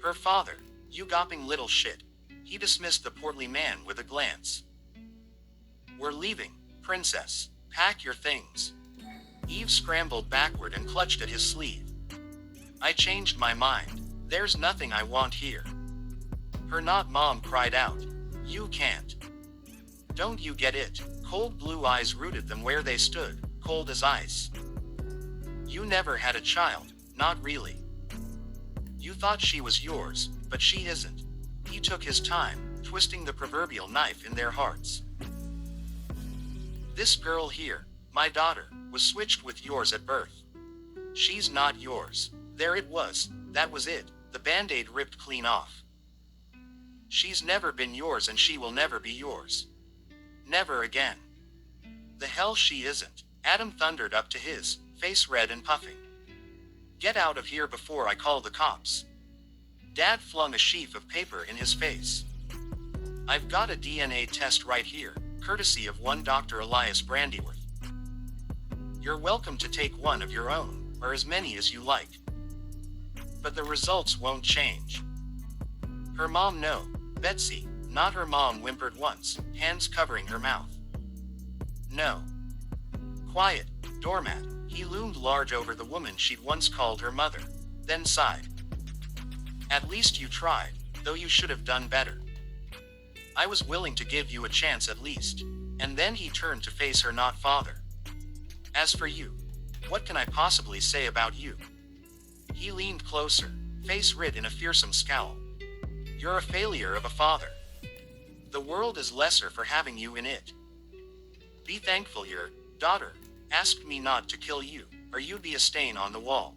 "Her father, you gawping little shit." He dismissed the portly man with a glance. "We're leaving, princess. Pack your things." Eve scrambled backward and clutched at his sleeve. "I changed my mind. There's nothing I want here." Her not mom cried out. "You can't. Don't you get it?" Cold blue eyes rooted them where they stood, cold as ice. "You never had a child, not really. You thought she was yours, but she isn't." He took his time, twisting the proverbial knife in their hearts. This girl here, my daughter, was switched with yours at birth. She's not yours. There it was, that was it, the band-aid ripped clean off. She's never been yours and she will never be yours. Never again. The hell she isn't, Adam thundered up to his, face red and puffing. Get out of here before I call the cops. Dad flung a sheaf of paper in his face. I've got a DNA test right here, courtesy of one Dr. Elias Brandyworth. You're welcome to take one of your own, or as many as you like. But the results won't change. Her mom, no, Betsy, not her mom, whimpered once, hands covering her mouth. No. Quiet, doormat. He loomed large over the woman she'd once called her mother, then sighed. At least you tried, though you should have done better. I was willing to give you a chance at least. And then he turned to face her not father. As for you, what can I possibly say about you? He leaned closer, face writ in a fearsome scowl. You're a failure of a father. The world is lesser for having you in it. Be thankful your daughter asked me not to kill you, or you'd be a stain on the wall.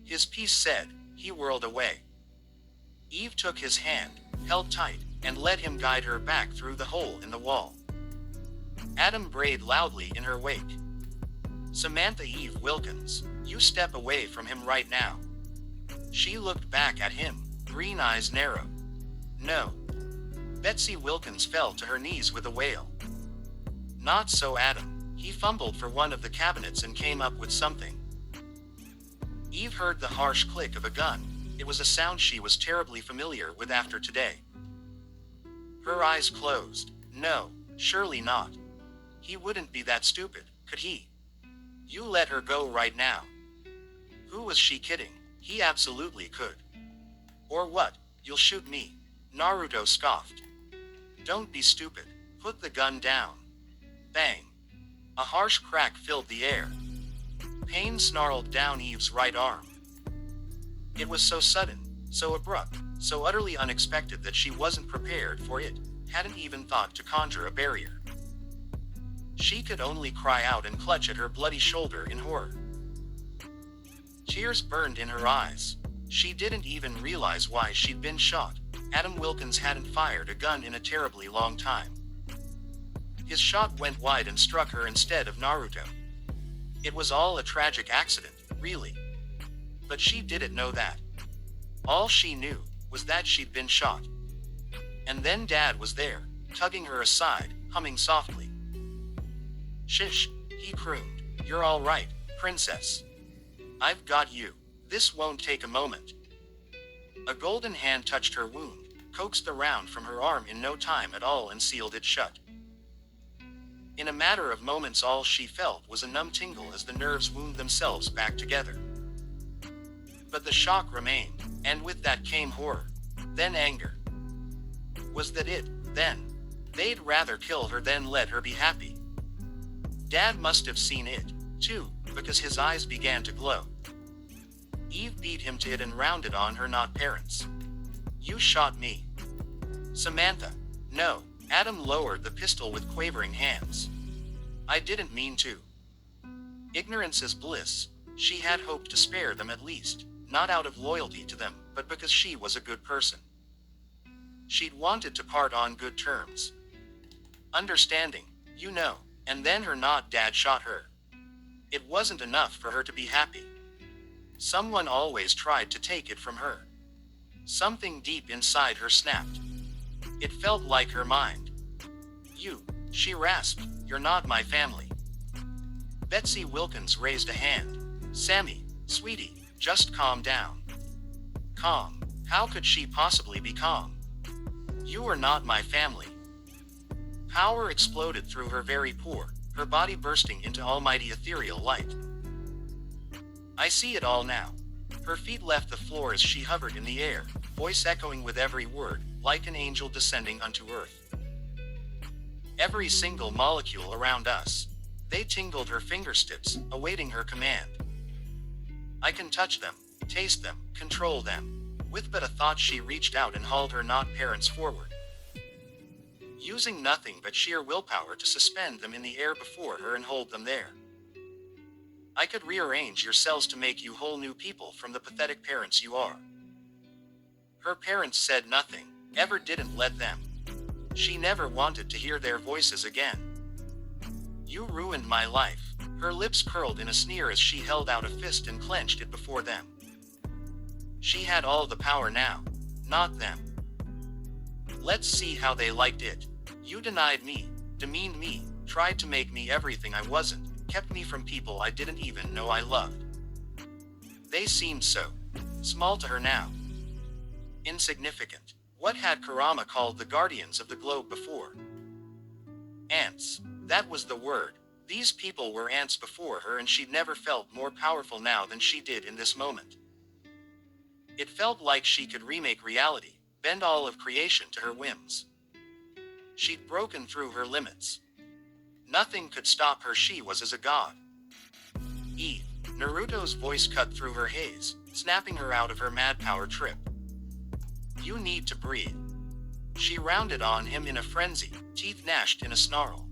His piece said, he whirled away. Eve took his hand, held tight, and let him guide her back through the hole in the wall. Adam brayed loudly in her wake. Samantha Eve Wilkins, you step away from him right now. She looked back at him, green eyes narrowed. No. Betsy Wilkins fell to her knees with a wail. Not so Adam. He fumbled for one of the cabinets and came up with something. Eve heard the harsh click of a gun. It was a sound she was terribly familiar with after today. Her eyes closed. No, surely not. He wouldn't be that stupid, could he? You let her go right now. Who was she kidding? He absolutely could. Or what, you'll shoot me? Naruto scoffed. Don't be stupid. Put the gun down. Bang. A harsh crack filled the air. Pain snarled down Eve's right arm. It was so sudden, so abrupt, so utterly unexpected that she wasn't prepared for it, hadn't even thought to conjure a barrier. She could only cry out and clutch at her bloody shoulder in horror. Tears burned in her eyes. She didn't even realize why she'd been shot. Adam Wilkins hadn't fired a gun in a terribly long time. His shot went wide and struck her instead of Naruto. It was all a tragic accident, really. But she didn't know that. All she knew was that she'd been shot. And then Dad was there, tugging her aside, humming softly. Shish, he crooned. You're all right, princess. I've got you. This won't take a moment. A golden hand touched her wound, coaxed the round from her arm in no time at all and sealed it shut. In a matter of moments all she felt was a numb tingle as the nerves wound themselves back together. But the shock remained, and with that came horror, then anger. Was that it, then? They'd rather kill her than let her be happy. Dad must have seen it, too, because his eyes began to glow. Eve beat him to it and rounded on her not parents. You shot me. Samantha. No. Adam lowered the pistol with quavering hands. I didn't mean to. Ignorance is bliss. She had hoped to spare them at least, not out of loyalty to them, but because she was a good person. She'd wanted to part on good terms. Understanding, you know, and then her not dad shot her. It wasn't enough for her to be happy. Someone always tried to take it from her. Something deep inside her snapped. It felt like her mind. You, she rasped, you're not my family. Betsy Wilkins raised a hand. Sammy, sweetie, just calm down. Calm? How could she possibly be calm? You are not my family. Power exploded through her very pore, her body bursting into almighty ethereal light. I see it all now. Her feet left the floor as she hovered in the air, voice echoing with every word, like an angel descending unto earth. Every single molecule around us. They tingled her fingertips, awaiting her command. I can touch them, taste them, control them. With but a thought she reached out and hauled her not parents forward. using nothing but sheer willpower to suspend them in the air before her and hold them there. I could rearrange your cells to make you whole new people from the pathetic parents you are. Her parents said nothing, ever didn't let them. She never wanted to hear their voices again. You ruined my life. Her lips curled in a sneer as she held out a fist and clenched it before them. She had all the power now, not them. Let's see how they liked it. You denied me, demeaned me, tried to make me everything I wasn't, kept me from people I didn't even know I loved. They seemed so small to her now. Insignificant. What had Kurama called the guardians of the globe before? Ants. That was the word. These people were ants before her, and she'd never felt more powerful now than she did in this moment. It felt like she could remake reality, bend all of creation to her whims. She'd broken through her limits. Nothing could stop her. She was as a god. Eve. Naruto's voice cut through her haze, snapping her out of her mad power trip. You need to breathe. She rounded on him in a frenzy, teeth gnashed in a snarl.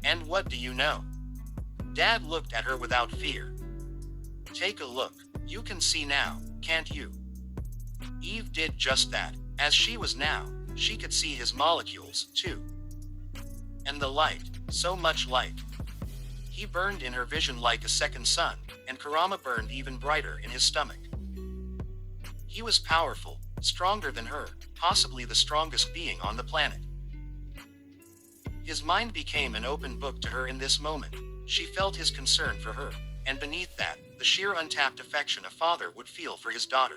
And what do you know? Dad looked at her without fear. Take a look. You can see now, can't you? Eve did just that. As she was now, she could see his molecules, too. And the light, so much light. He burned in her vision like a second sun, and Kurama burned even brighter in his stomach. He was powerful, stronger than her, possibly the strongest being on the planet. His mind became an open book to her in this moment. She felt his concern for her, and beneath that, the sheer untapped affection a father would feel for his daughter.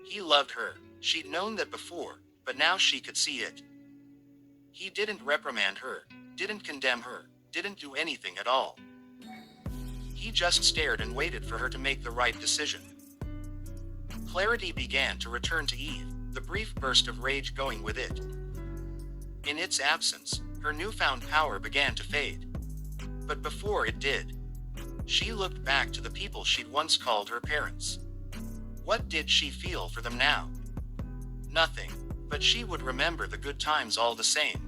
He loved her. She'd known that before, but now she could see it. He didn't reprimand her, didn't condemn her, didn't do anything at all. He just stared and waited for her to make the right decision. Clarity began to return to Eve, the brief burst of rage going with it. In its absence, her newfound power began to fade. But before it did, she looked back to the people she'd once called her parents. What did she feel for them now? Nothing, but she would remember the good times all the same.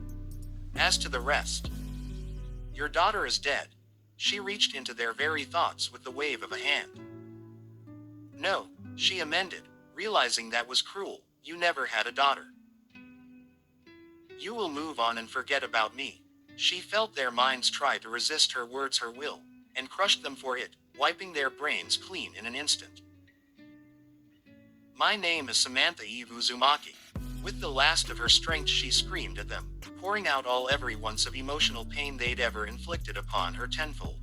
As to the rest, your daughter is dead. She reached into their very thoughts with the wave of a hand. No, she amended, realizing that was cruel. You never had a daughter. You will move on and forget about me. She felt their minds try to resist her words, her will, and crushed them for it, wiping their brains clean in an instant. My name is Samantha Eve Uzumaki. With the last of her strength she screamed at them, pouring out every ounce of emotional pain they'd ever inflicted upon her tenfold.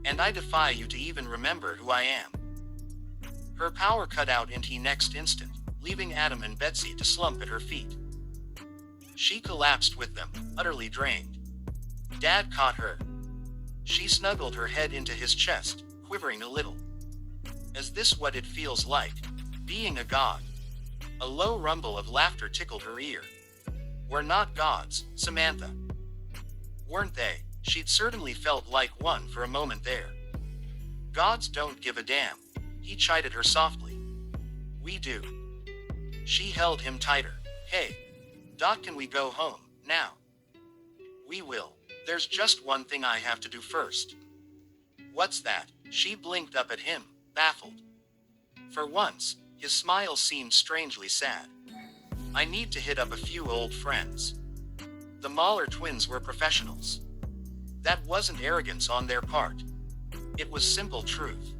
And I defy you to even remember who I am. Her power cut out in the next instant, leaving Adam and Betsy to slump at her feet. She collapsed with them, utterly drained. Dad caught her. She snuggled her head into his chest, quivering a little. Is this what it feels like? Being a god? A low rumble of laughter tickled her ear. We're not gods, Samantha. Weren't they? She'd certainly felt like one for a moment there. Gods don't give a damn. He chided her softly. We do. She held him tighter. Hey, Doc, can we go home, now? We will. There's just one thing I have to do first. What's that? She blinked up at him, baffled. For once, his smile seemed strangely sad. I need to hit up a few old friends. The Mahler twins were professionals. That wasn't arrogance on their part. It was simple truth.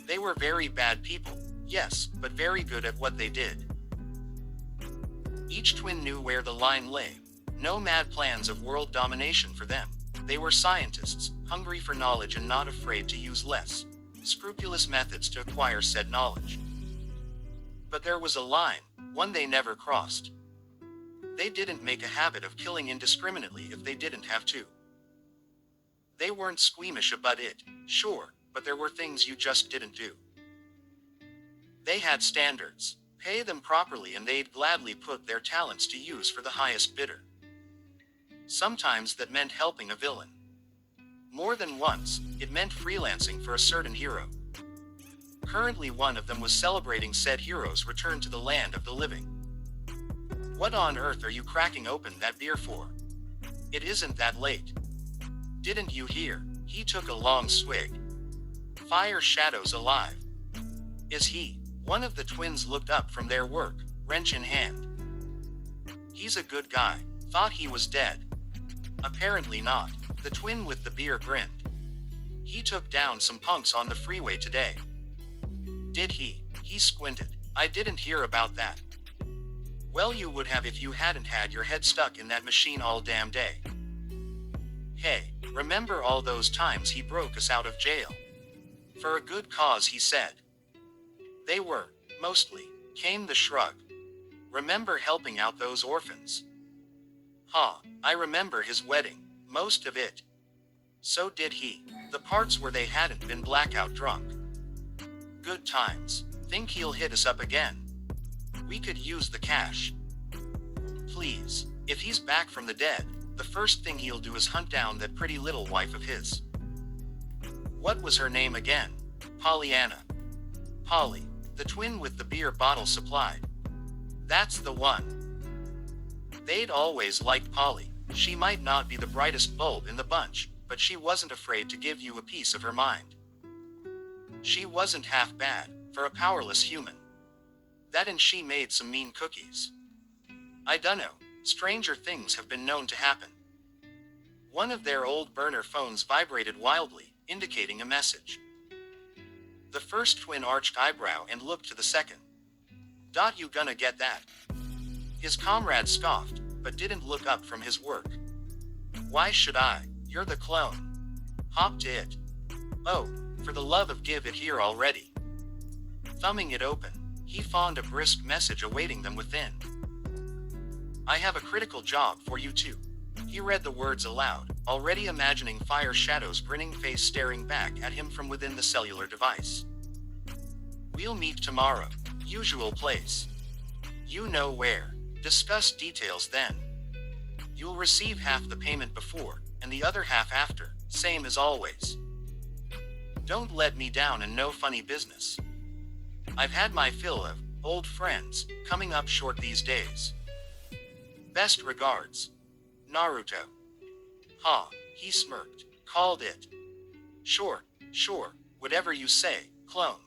They were very bad people, yes, but very good at what they did. Each twin knew where the line lay. No mad plans of world domination for them. They were scientists, hungry for knowledge and not afraid to use less scrupulous methods to acquire said knowledge. But there was a line, one they never crossed. They didn't make a habit of killing indiscriminately if they didn't have to. They weren't squeamish about it, sure, but there were things you just didn't do. They had standards. Pay them properly and they'd gladly put their talents to use for the highest bidder. Sometimes that meant helping a villain. More than once, it meant freelancing for a certain hero. Currently one of them was celebrating said hero's return to the land of the living. What on earth are you cracking open that beer for? It isn't that late. Didn't you hear? He took a long swig. Fire shadows alive. Is he? One of the twins looked up from their work, wrench in hand. He's a good guy. Thought he was dead. Apparently not. The twin with the beer grinned. He took down some punks on the freeway today. Did he? He squinted. I didn't hear about that. Well, you would have if you hadn't had your head stuck in that machine all damn day. Hey, remember all those times he broke us out of jail? For a good cause, he said. They were, mostly, came the shrug. Remember helping out those orphans? I remember his wedding, most of it. So did he. The parts where they hadn't been blackout drunk. Good times. Think he'll hit us up again? We could use the cash. Please, if he's back from the dead, the first thing he'll do is hunt down that pretty little wife of his. What was her name again? Pollyanna. Polly, the twin with the beer bottle supplied. That's the one. They'd always liked Polly. She might not be the brightest bulb in the bunch, but she wasn't afraid to give you a piece of her mind. She wasn't half bad, for a powerless human. That and she made some mean cookies. I dunno, stranger things have been known to happen. One of their old burner phones vibrated wildly, indicating a message. The first twin arched eyebrow and looked to the second. You gonna get that? His comrade scoffed, but didn't look up from his work. Why should I? You're the clone. Hop to it. Oh, for the love of give it here already. Thumbing it open, he found a brisk message awaiting them within. I have a critical job for you too. He read the words aloud, already imagining Fire Shadow's grinning face staring back at him from within the cellular device. We'll meet tomorrow. Usual place. You know where. Discuss details then. You'll receive half the payment before, and the other half after, same as always. Don't let me down and no funny business. I've had my fill of old friends coming up short these days. Best regards. Naruto. He smirked. Called it. Sure, whatever you say, clone.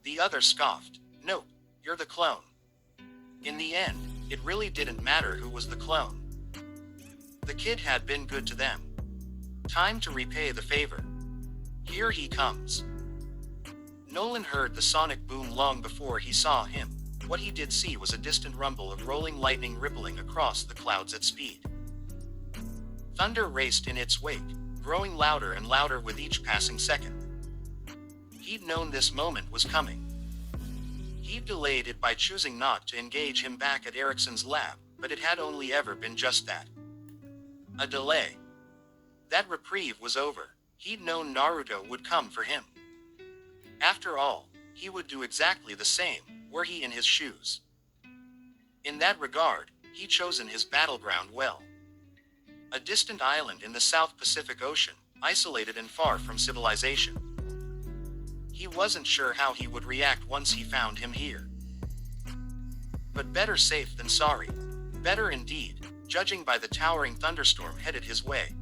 The other scoffed. Nope, you're the clone. In the end, it really didn't matter who was the clone. The kid had been good to them. Time to repay the favor. Here he comes. Nolan heard the sonic boom long before he saw him. What he did see was a distant rumble of rolling lightning rippling across the clouds at speed. Thunder raced in its wake, growing louder and louder with each passing second. He'd known this moment was coming. He'd delayed it by choosing not to engage him back at Erickson's lab, but it had only ever been just that. A delay. That reprieve was over. He'd known Naruto would come for him. After all, he would do exactly the same, were he in his shoes. In that regard, he'd chosen his battleground well. A distant island in the South Pacific Ocean, isolated and far from civilization. He wasn't sure how he would react once he found him here. But better safe than sorry. Better indeed, judging by the towering thunderstorm headed his way.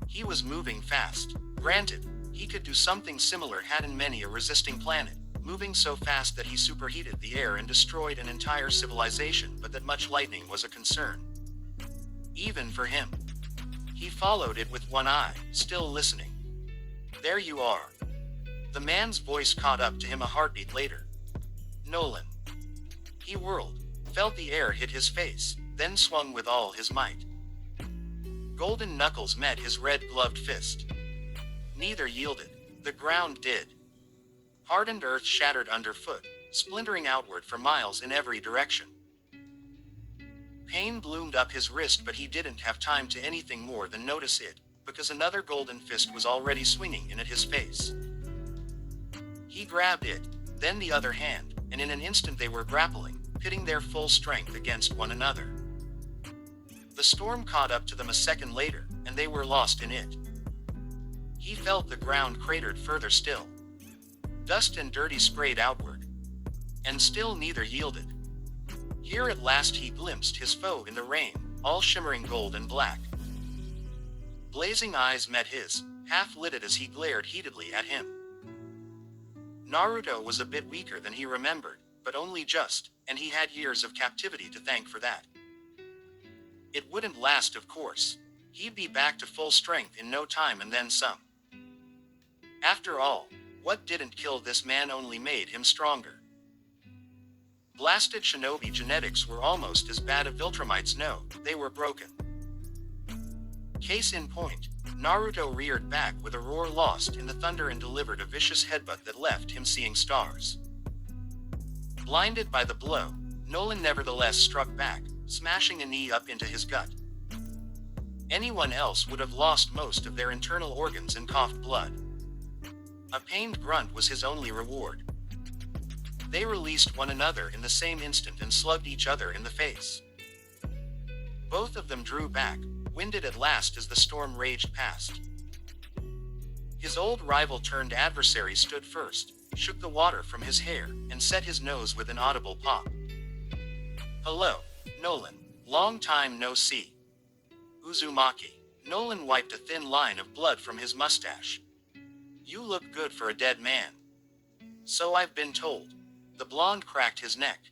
He was moving fast. Granted, he could do something similar hadn't many a resisting planet, moving so fast that he superheated the air and destroyed an entire civilization, but that much lightning was a concern. Even for him. He followed it with one eye, still listening. There you are. The man's voice caught up to him a heartbeat later. Nolan. He whirled, felt the air hit his face, then swung with all his might. Golden knuckles met his red-gloved fist. Neither yielded. The ground did. Hardened earth shattered underfoot, splintering outward for miles in every direction. Pain bloomed up his wrist, but he didn't have time to anything more than notice it, because another golden fist was already swinging in at his face. He grabbed it, then the other hand, and in an instant they were grappling, pitting their full strength against one another. The storm caught up to them a second later, and they were lost in it. He felt the ground cratered further still. Dust and dirty sprayed outward. And still neither yielded. Here at last he glimpsed his foe in the rain, all shimmering gold and black. Blazing eyes met his, half-lidded as he glared heatedly at him. Naruto was a bit weaker than he remembered, but only just, and he had years of captivity to thank for that. It wouldn't last, of course. He'd be back to full strength in no time and then some. After all, what didn't kill this man only made him stronger. Blasted shinobi genetics were almost as bad as Viltrumites. No, they were broken. Case in point, Naruto reared back with a roar lost in the thunder and delivered a vicious headbutt that left him seeing stars. Blinded by the blow, Nolan nevertheless struck back, smashing a knee up into his gut. Anyone else would have lost most of their internal organs and coughed blood. A pained grunt was his only reward. They released one another in the same instant and slugged each other in the face. Both of them drew back, winded at last as the storm raged past. His old rival-turned-adversary stood first, shook the water from his hair, and set his nose with an audible pop. "Hello, Nolan. Long time no see." Uzumaki. Nolan wiped a thin line of blood from his mustache. "You look good for a dead man." "So I've been told." The blonde cracked his neck.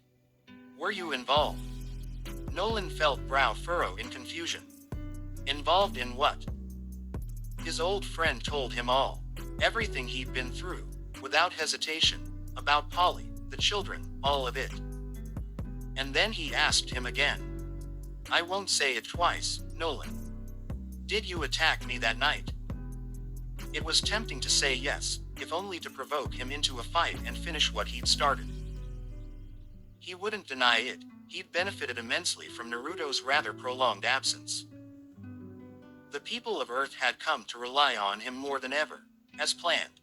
"Were you involved?" Nolan felt brow furrow in confusion. Involved in what? His old friend told him all. Everything he'd been through, without hesitation, about Polly, the children, all of it. And then he asked him again. "I won't say it twice, Nolan. Did you attack me that night?" It was tempting to say yes, if only to provoke him into a fight and finish what he'd started. He wouldn't deny it, he'd benefited immensely from Naruto's rather prolonged absence. The people of Earth had come to rely on him more than ever, as planned.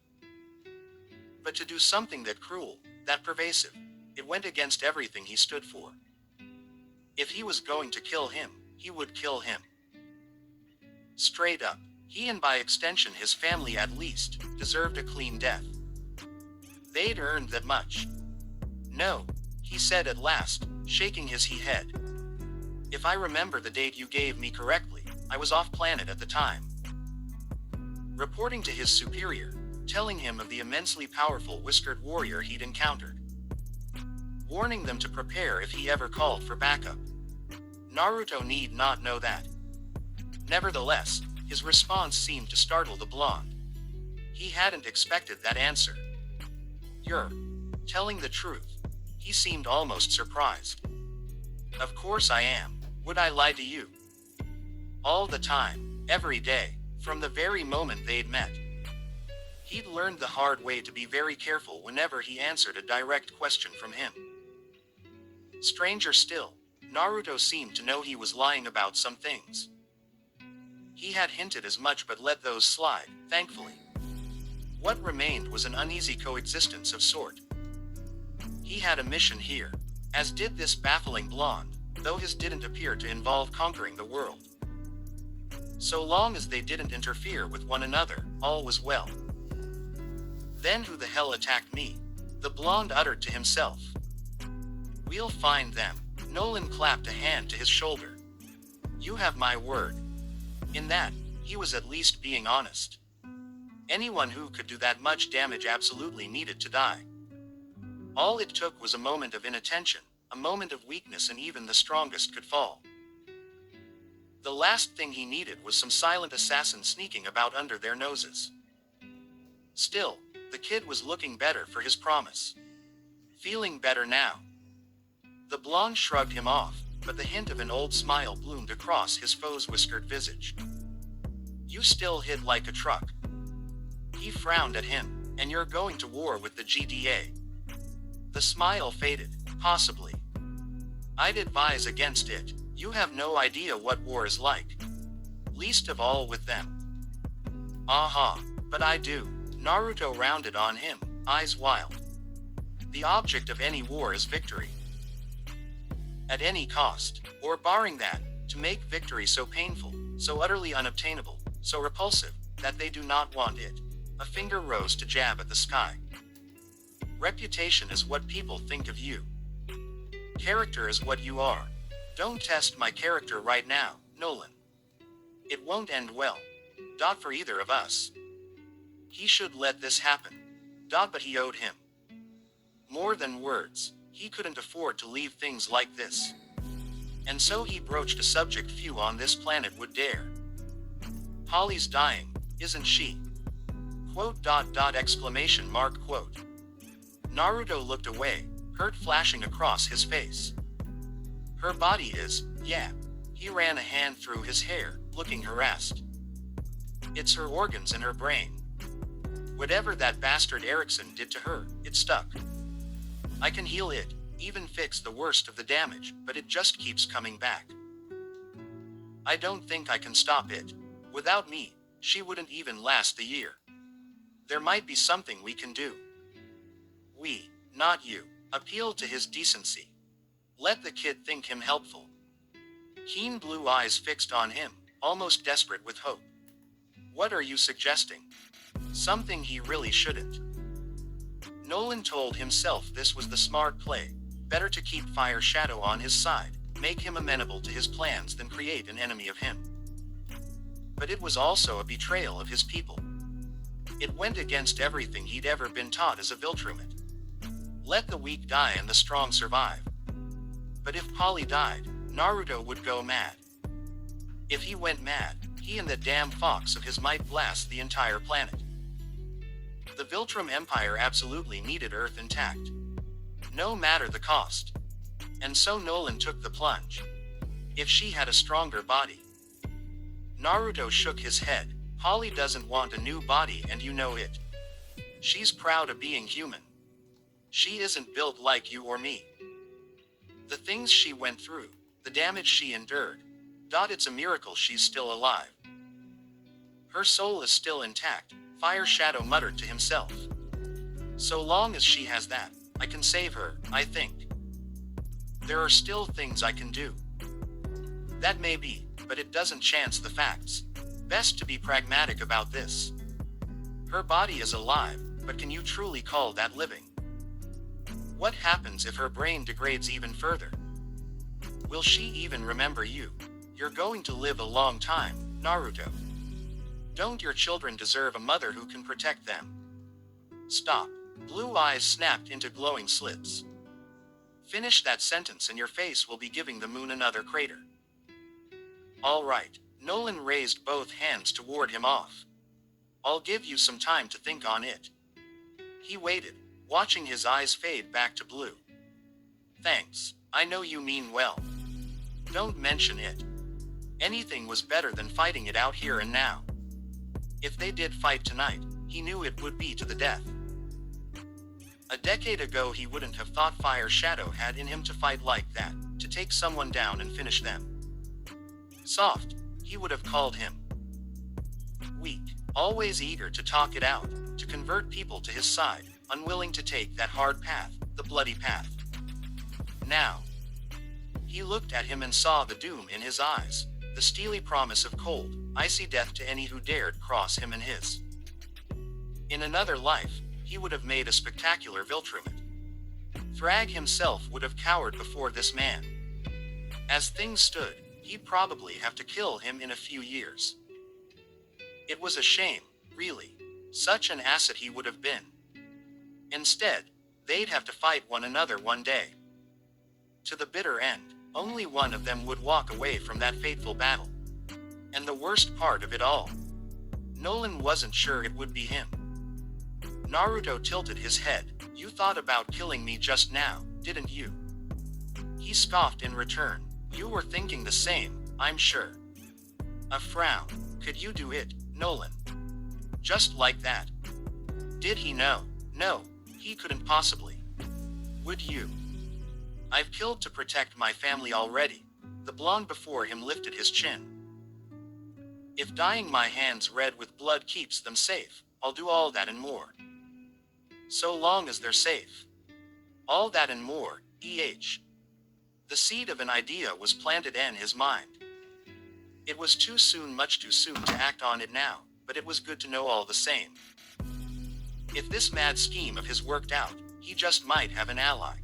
But to do something that cruel, that pervasive, it went against everything he stood for. If he was going to kill him, he would kill him. Straight up, he and by extension his family at least, deserved a clean death. They'd earned that much. "No," he said at last, shaking his head. "If I remember the date you gave me correctly, I was off planet at the time." Reporting to his superior, telling him of the immensely powerful whiskered warrior he'd encountered. Warning them to prepare if he ever called for backup. Naruto need not know that. Nevertheless, his response seemed to startle the blonde. He hadn't expected that answer. "You're telling the truth?" He seemed almost surprised. "Of course I am. Would I lie to you?" All the time, every day, from the very moment they'd met. He'd learned the hard way to be very careful whenever he answered a direct question from him. Stranger still, Naruto seemed to know he was lying about some things. He had hinted as much but let those slide, thankfully. What remained was an uneasy coexistence of sort. He had a mission here, as did this baffling blonde, though his didn't appear to involve conquering the world. So long as they didn't interfere with one another, all was well. "Then who the hell attacked me?" the blonde uttered to himself. "We'll find them." Nolan clapped a hand to his shoulder. "You have my word." In that, he was at least being honest. Anyone who could do that much damage absolutely needed to die. All it took was a moment of inattention, a moment of weakness, and even the strongest could fall. The last thing he needed was some silent assassin sneaking about under their noses. Still, the kid was looking better for his promise. Feeling better now. The blonde shrugged him off, but the hint of an old smile bloomed across his foe's whiskered visage. "You still hit like a truck." He frowned at him. "And you're going to war with the GDA." The smile faded. "Possibly. I'd advise against it. You have no idea what war is like. Least of all with them." "Aha, but I do." Naruto rounded on him, eyes wild. "The object of any war is victory. At any cost, or barring that, to make victory so painful, so utterly unobtainable, so repulsive, that they do not want it." A finger rose to jab at the sky. "Reputation is what people think of you. Character is what you are. Don't test my character right now, Nolan. It won't end well. For either of us. He should let this happen. But he owed him more than words. He couldn't afford to leave things like this. And so he broached a subject few on this planet would dare. Polly's dying, isn't she? Exclamation mark quote. Naruto looked away, hurt flashing across his face. Her body is, yeah. He ran a hand through his hair, looking harassed. It's her organs and her brain. Whatever that bastard Erickson did to her, it stuck. I can heal it, even fix the worst of the damage, but it just keeps coming back. I don't think I can stop it. Without me, she wouldn't even last the year. There might be something we can do. We, not you, appealed to his decency. Let the kid think him helpful. Keen blue eyes fixed on him, almost desperate with hope. What are you suggesting? Something he really shouldn't. Nolan told himself this was the smart play. Better to keep Fire Shadow on his side, make him amenable to his plans than create an enemy of him. But it was also a betrayal of his people. It went against everything he'd ever been taught as a Viltrumite. Let the weak die and the strong survive. But if Polly died, Naruto would go mad. If he went mad, he and the damn fox of his might blast the entire planet. The Viltrumite Empire absolutely needed Earth intact. No matter the cost. And so Nolan took the plunge. If she had a stronger body. Naruto shook his head. Polly doesn't want a new body and you know it. She's proud of being human. She isn't built like you or me. The things she went through, the damage she endured. It's a miracle she's still alive. Her soul is still intact, Fire Shadow muttered to himself. So long as she has that, I can save her, I think. There are still things I can do. That may be, but it doesn't chance the facts. Best to be pragmatic about this. Her body is alive, but can you truly call that living? What happens if her brain degrades even further? Will she even remember you? You're going to live a long time, Naruto. Don't your children deserve a mother who can protect them? Stop. Blue eyes snapped into glowing slits. Finish that sentence and your face will be giving the moon another crater. All right. Nolan raised both hands to ward him off. I'll give you some time to think on it. He waited, watching his eyes fade back to blue. Thanks, I know you mean well. Don't mention it. Anything was better than fighting it out here and now. If they did fight tonight, he knew it would be to the death. A decade ago he wouldn't have thought Fire Shadow had in him to fight like that, to take someone down and finish them. Soft, he would have called him. Weak, always eager to talk it out, to convert people to his side, unwilling to take that hard path, the bloody path. Now, he looked at him and saw the doom in his eyes, the steely promise of cold, icy death to any who dared cross him and his. In another life, he would have made a spectacular Viltrumite. Thrag himself would have cowered before this man. As things stood, he'd probably have to kill him in a few years. It was a shame, really. Such an asset he would have been. Instead, they'd have to fight one another one day. To the bitter end, only one of them would walk away from that fateful battle. And the worst part of it all, Nolan wasn't sure it would be him. Naruto tilted his head. You thought about killing me just now, didn't you? He scoffed in return. You were thinking the same, I'm sure. A frown. Could you do it, Nolan? Just like that. Did he know? No, he couldn't possibly. Would you? I've killed to protect my family already. The blonde before him lifted his chin. If dyeing my hands red with blood keeps them safe, I'll do all that and more. So long as they're safe. All that and more, eh. The seed of an idea was planted in his mind. It was too soon, much too soon to act on it now, but it was good to know all the same. If this mad scheme of his worked out, he just might have an ally.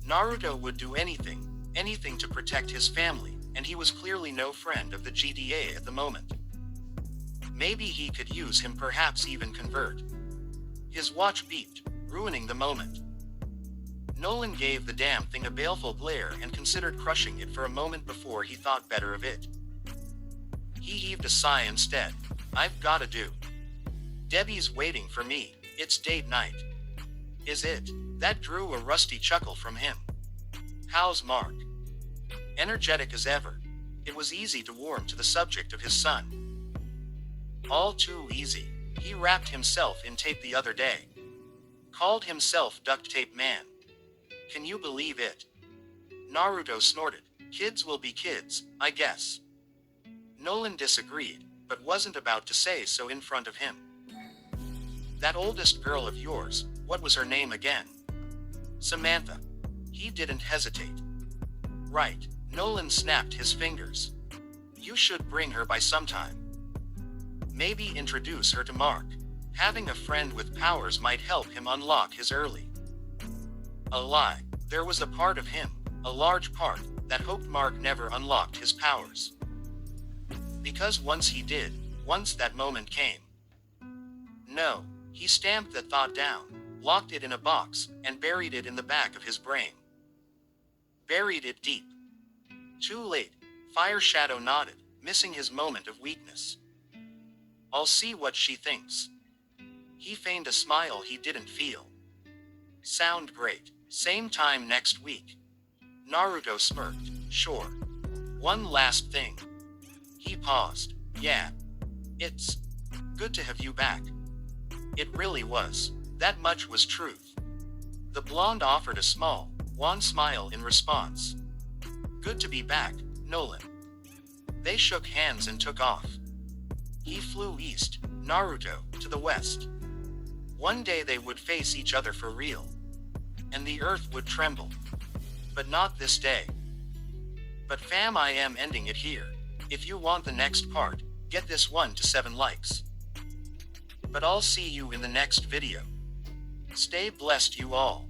Naruto would do anything to protect his family, and he was clearly no friend of the GTA at the moment. Maybe he could use him, perhaps even convert. His watch beeped, ruining the moment. Nolan gave the damn thing a baleful glare and considered crushing it for a moment before he thought better of it. He heaved a sigh instead. I've gotta do. Debbie's waiting for me, it's date night. Is it? That drew a rusty chuckle from him. How's Mark? Energetic as ever. It was easy to warm to the subject of his son. All too easy. He wrapped himself in tape the other day. Called himself Duct Tape Man. Can you believe it? Naruto snorted. Kids will be kids, I guess. Nolan disagreed, but wasn't about to say so in front of him. That oldest girl of yours, what was her name again? Samantha. He didn't hesitate. Right, Nolan snapped his fingers. You should bring her by sometime. Maybe introduce her to Mark. Having a friend with powers might help him unlock his early. A lie. There was a part of him, a large part, that hoped Mark never unlocked his powers. Because once he did, once that moment came. No, he stamped that thought down, locked it in a box, and buried it in the back of his brain. Buried it deep. Too late, Fire Shadow nodded, missing his moment of weakness. I'll see what she thinks. He feigned a smile he didn't feel. Sound great. Same time next week. Naruto smirked. Sure. One last thing. He paused. Yeah. It's good to have you back. It really was. That much was truth. The blonde offered a small, wan smile in response. Good to be back, Nolan. They shook hands and took off. He flew east, Naruto, to the west. One day they would face each other for real. And the earth would tremble. But not this day. But fam, I am ending it here. If you want the next part, get this 1 to 7 likes. But I'll see you in the next video. Stay blessed you all.